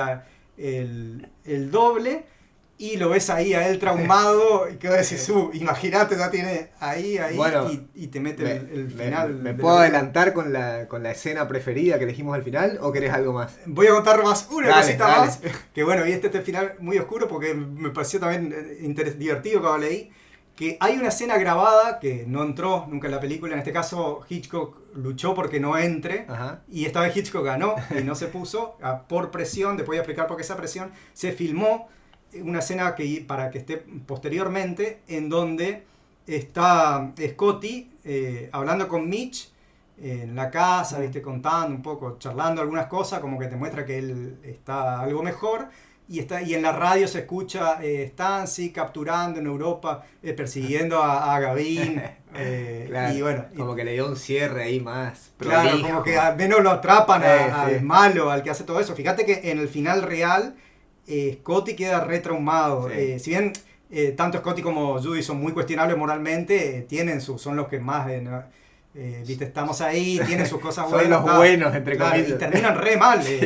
Speaker 2: el doble. Y lo ves ahí a él traumado, y que vos decís, imagínate, ya tiene ahí, bueno, y te mete el final.
Speaker 1: ¿Me puedo adelantar con la escena preferida que elegimos al final, o querés algo más?
Speaker 2: Voy a contar más una cosita más, que bueno, y este final muy oscuro, porque me pareció también divertido cuando leí, que hay una escena grabada que no entró nunca en la película, en este caso Hitchcock luchó porque no entre, y esta vez Hitchcock ganó, y no se puso, por presión, después voy a explicar por qué esa presión, se filmó una escena para que esté posteriormente, en donde está Scotty hablando con Mitch en la casa, ¿viste? Contando un poco, charlando algunas cosas, como que te muestra que él está algo mejor, y en la radio se escucha Stancy capturando en Europa, persiguiendo a Gavin,
Speaker 1: claro,
Speaker 2: y bueno,
Speaker 1: como que le dio un cierre ahí más
Speaker 2: prolijo. Claro, como que al menos lo atrapan al
Speaker 1: sí.
Speaker 2: malo, al que hace todo eso. Fíjate que en el final real Scotty queda retraumado.
Speaker 1: Sí.
Speaker 2: Si bien tanto Scotty como Judy son muy cuestionables moralmente, son los que más, viste, estamos ahí, tienen sus cosas buenas.
Speaker 1: Son los buenos, entre comillas.
Speaker 2: Y terminan re mal.
Speaker 1: Sí.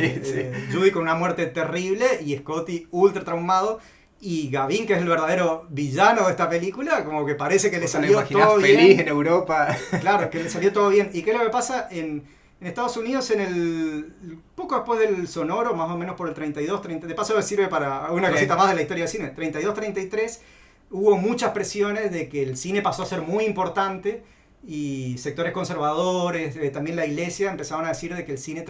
Speaker 2: Judy con una muerte terrible y Scotty ultra traumado. Y Gavin, que es el verdadero villano de esta película, como que parece que le salió todo bien.
Speaker 1: Feliz en Europa.
Speaker 2: Claro, que le salió todo bien. ¿Y qué es lo que pasa en Estados Unidos, poco después del sonoro, más o menos por el 32, de paso sirve para una cosita más de la historia del cine, 32-33, hubo muchas presiones de que el cine pasó a ser muy importante y sectores conservadores, también la iglesia, empezaron a decir de que el cine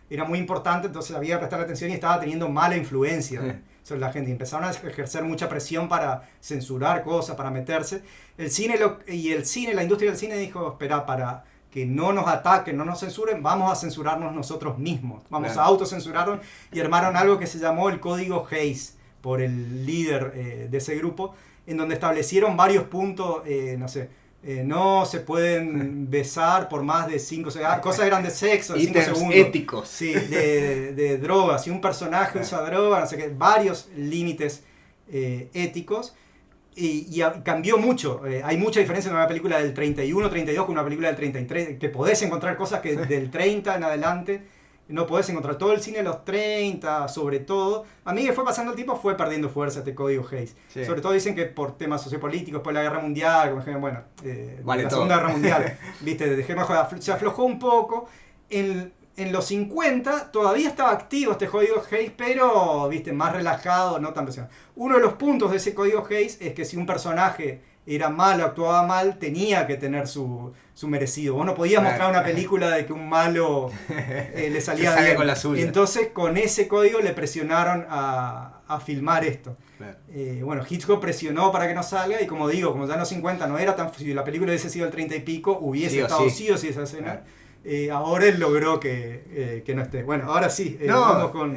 Speaker 2: era muy importante, entonces había que prestar atención y estaba teniendo mala influencia sobre la gente. Y empezaron a ejercer mucha presión para censurar cosas, para meterse. La industria del cine dijo, espera, para que no nos ataquen, no nos censuren, vamos a censurarnos nosotros mismos. Vamos a autocensurarnos, y armaron algo que se llamó el Código Hays, por el líder de ese grupo, en donde establecieron varios puntos, no se pueden besar por más de 5 segundos, cosas eran de sexo, 5 segundos.
Speaker 1: Éticos.
Speaker 2: Sí, de drogas, si un personaje usa droga, no sé qué, varios límites éticos. Y cambió mucho. Hay mucha diferencia en una película del 31-32 con una película del 33, que podés encontrar cosas que del 30 en adelante no podés encontrar. Todo el cine de los 30, sobre todo. A mí que fue pasando el tiempo, fue perdiendo fuerza este Código Hays. Sí. Sobre todo dicen que por temas sociopolíticos, después de la Guerra Mundial, como ejemplo, la Segunda Guerra Mundial, ¿viste? Se aflojó un poco. en los 50 todavía estaba activo este código Hays, pero viste, más relajado, no tan presionado. Uno de los puntos de ese código Hays es que si un personaje era malo, actuaba mal, tenía que tener su merecido. Vos no podías mostrar una película de que un malo le salía bien.
Speaker 1: Con la suya.
Speaker 2: Entonces con ese código le presionaron a filmar esto.
Speaker 1: Claro.
Speaker 2: Bueno, Hitchcock presionó para que no salga y como digo, como ya en los 50 no era tan... Si la película hubiese sido el 30 y pico, hubiese
Speaker 1: Sí o
Speaker 2: estado
Speaker 1: sí.
Speaker 2: sí o sí esa escena.
Speaker 1: Claro.
Speaker 2: Ahora él logró que no esté. Bueno, ahora sí,
Speaker 1: No,
Speaker 2: vamos con...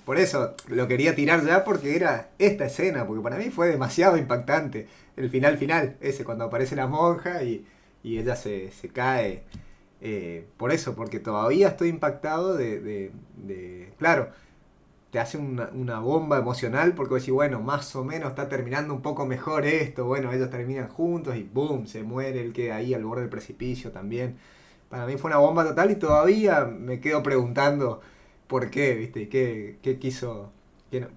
Speaker 1: por eso lo quería tirar ya porque era esta escena, porque para mí fue demasiado impactante. El final, ese cuando aparece la monja y ella se cae. Por eso, porque todavía estoy impactado claro, te hace una bomba emocional porque vos decís, bueno, más o menos está terminando un poco mejor esto, bueno, ellos terminan juntos y boom, se muere, él queda ahí al borde del precipicio también. Para mí fue una bomba total y todavía me quedo preguntando por qué, ¿viste? ¿Qué quiso?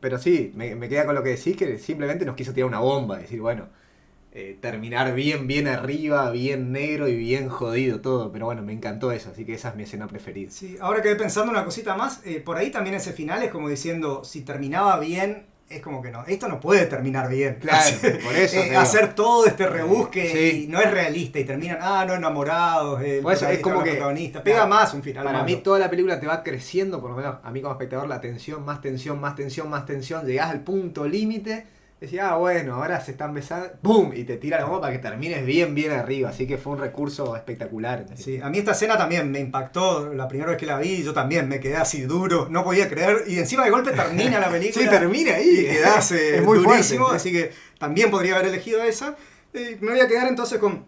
Speaker 1: Pero sí, me queda con lo que decís, que simplemente nos quiso tirar una bomba, decir, bueno, terminar bien arriba, bien negro y bien jodido todo. Pero bueno, me encantó eso, así que esa es mi escena preferida.
Speaker 2: Sí, ahora quedé pensando una cosita más, por ahí también ese final es como diciendo, si terminaba bien, es como que no, esto no puede terminar bien.
Speaker 1: Claro, por eso te digo.
Speaker 2: Hacer todo este rebusque
Speaker 1: Sí.
Speaker 2: y no es realista y terminan, no enamorados,
Speaker 1: Por eso es como
Speaker 2: la
Speaker 1: que
Speaker 2: protagonista. Pega más un final.
Speaker 1: Para
Speaker 2: malo.
Speaker 1: mí toda la película te va creciendo, por lo menos a mí como espectador, la tensión, más tensión, llegás al punto límite, decís, bueno, ahora se están besando, ¡pum! Y te tira la bomba para que termines bien arriba, así que fue un recurso espectacular.
Speaker 2: Sí, a mí esta escena también me impactó, la primera vez que la vi, yo también me quedé así duro, no podía creer, y encima de golpe termina la película.
Speaker 1: Sí, termina ahí.
Speaker 2: Y quedás
Speaker 1: es muy
Speaker 2: durísimo,
Speaker 1: fuerte.
Speaker 2: así que también podría haber elegido esa. Me voy a quedar entonces con...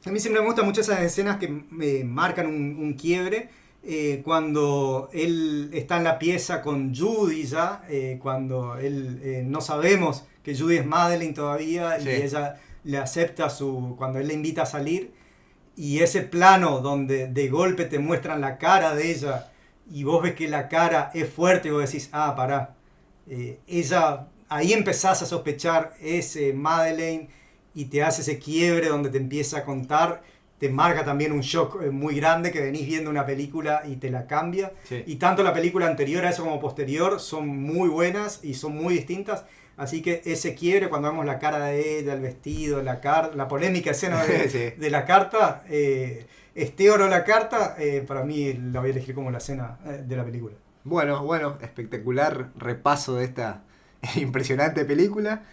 Speaker 2: A mí siempre me gustan mucho esas escenas que me marcan un quiebre. Cuando él está en la pieza con Judy ya, cuando él no sabemos que Judy es Madeleine todavía,
Speaker 1: Sí.
Speaker 2: y ella le acepta cuando él le invita a salir, y ese plano donde de golpe te muestran la cara de ella y vos ves que la cara es fuerte y vos decís, pará, ella, ahí empezás a sospechar ese Madeleine y te hace ese quiebre donde te empieza a contar, te marca también un shock muy grande que venís viendo una película y te la cambia.
Speaker 1: Sí.
Speaker 2: Y tanto la película anterior a eso como posterior son muy buenas y son muy distintas. Así que ese quiebre cuando vemos la cara de ella, el vestido, la polémica escena
Speaker 1: Sí.
Speaker 2: de la carta, esté o no la carta, para mí la voy a elegir como la escena de la película.
Speaker 1: Bueno, espectacular repaso de esta impresionante película.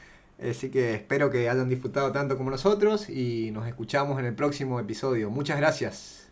Speaker 1: Así que espero que hayan disfrutado tanto como nosotros y nos escuchamos en el próximo episodio. Muchas gracias.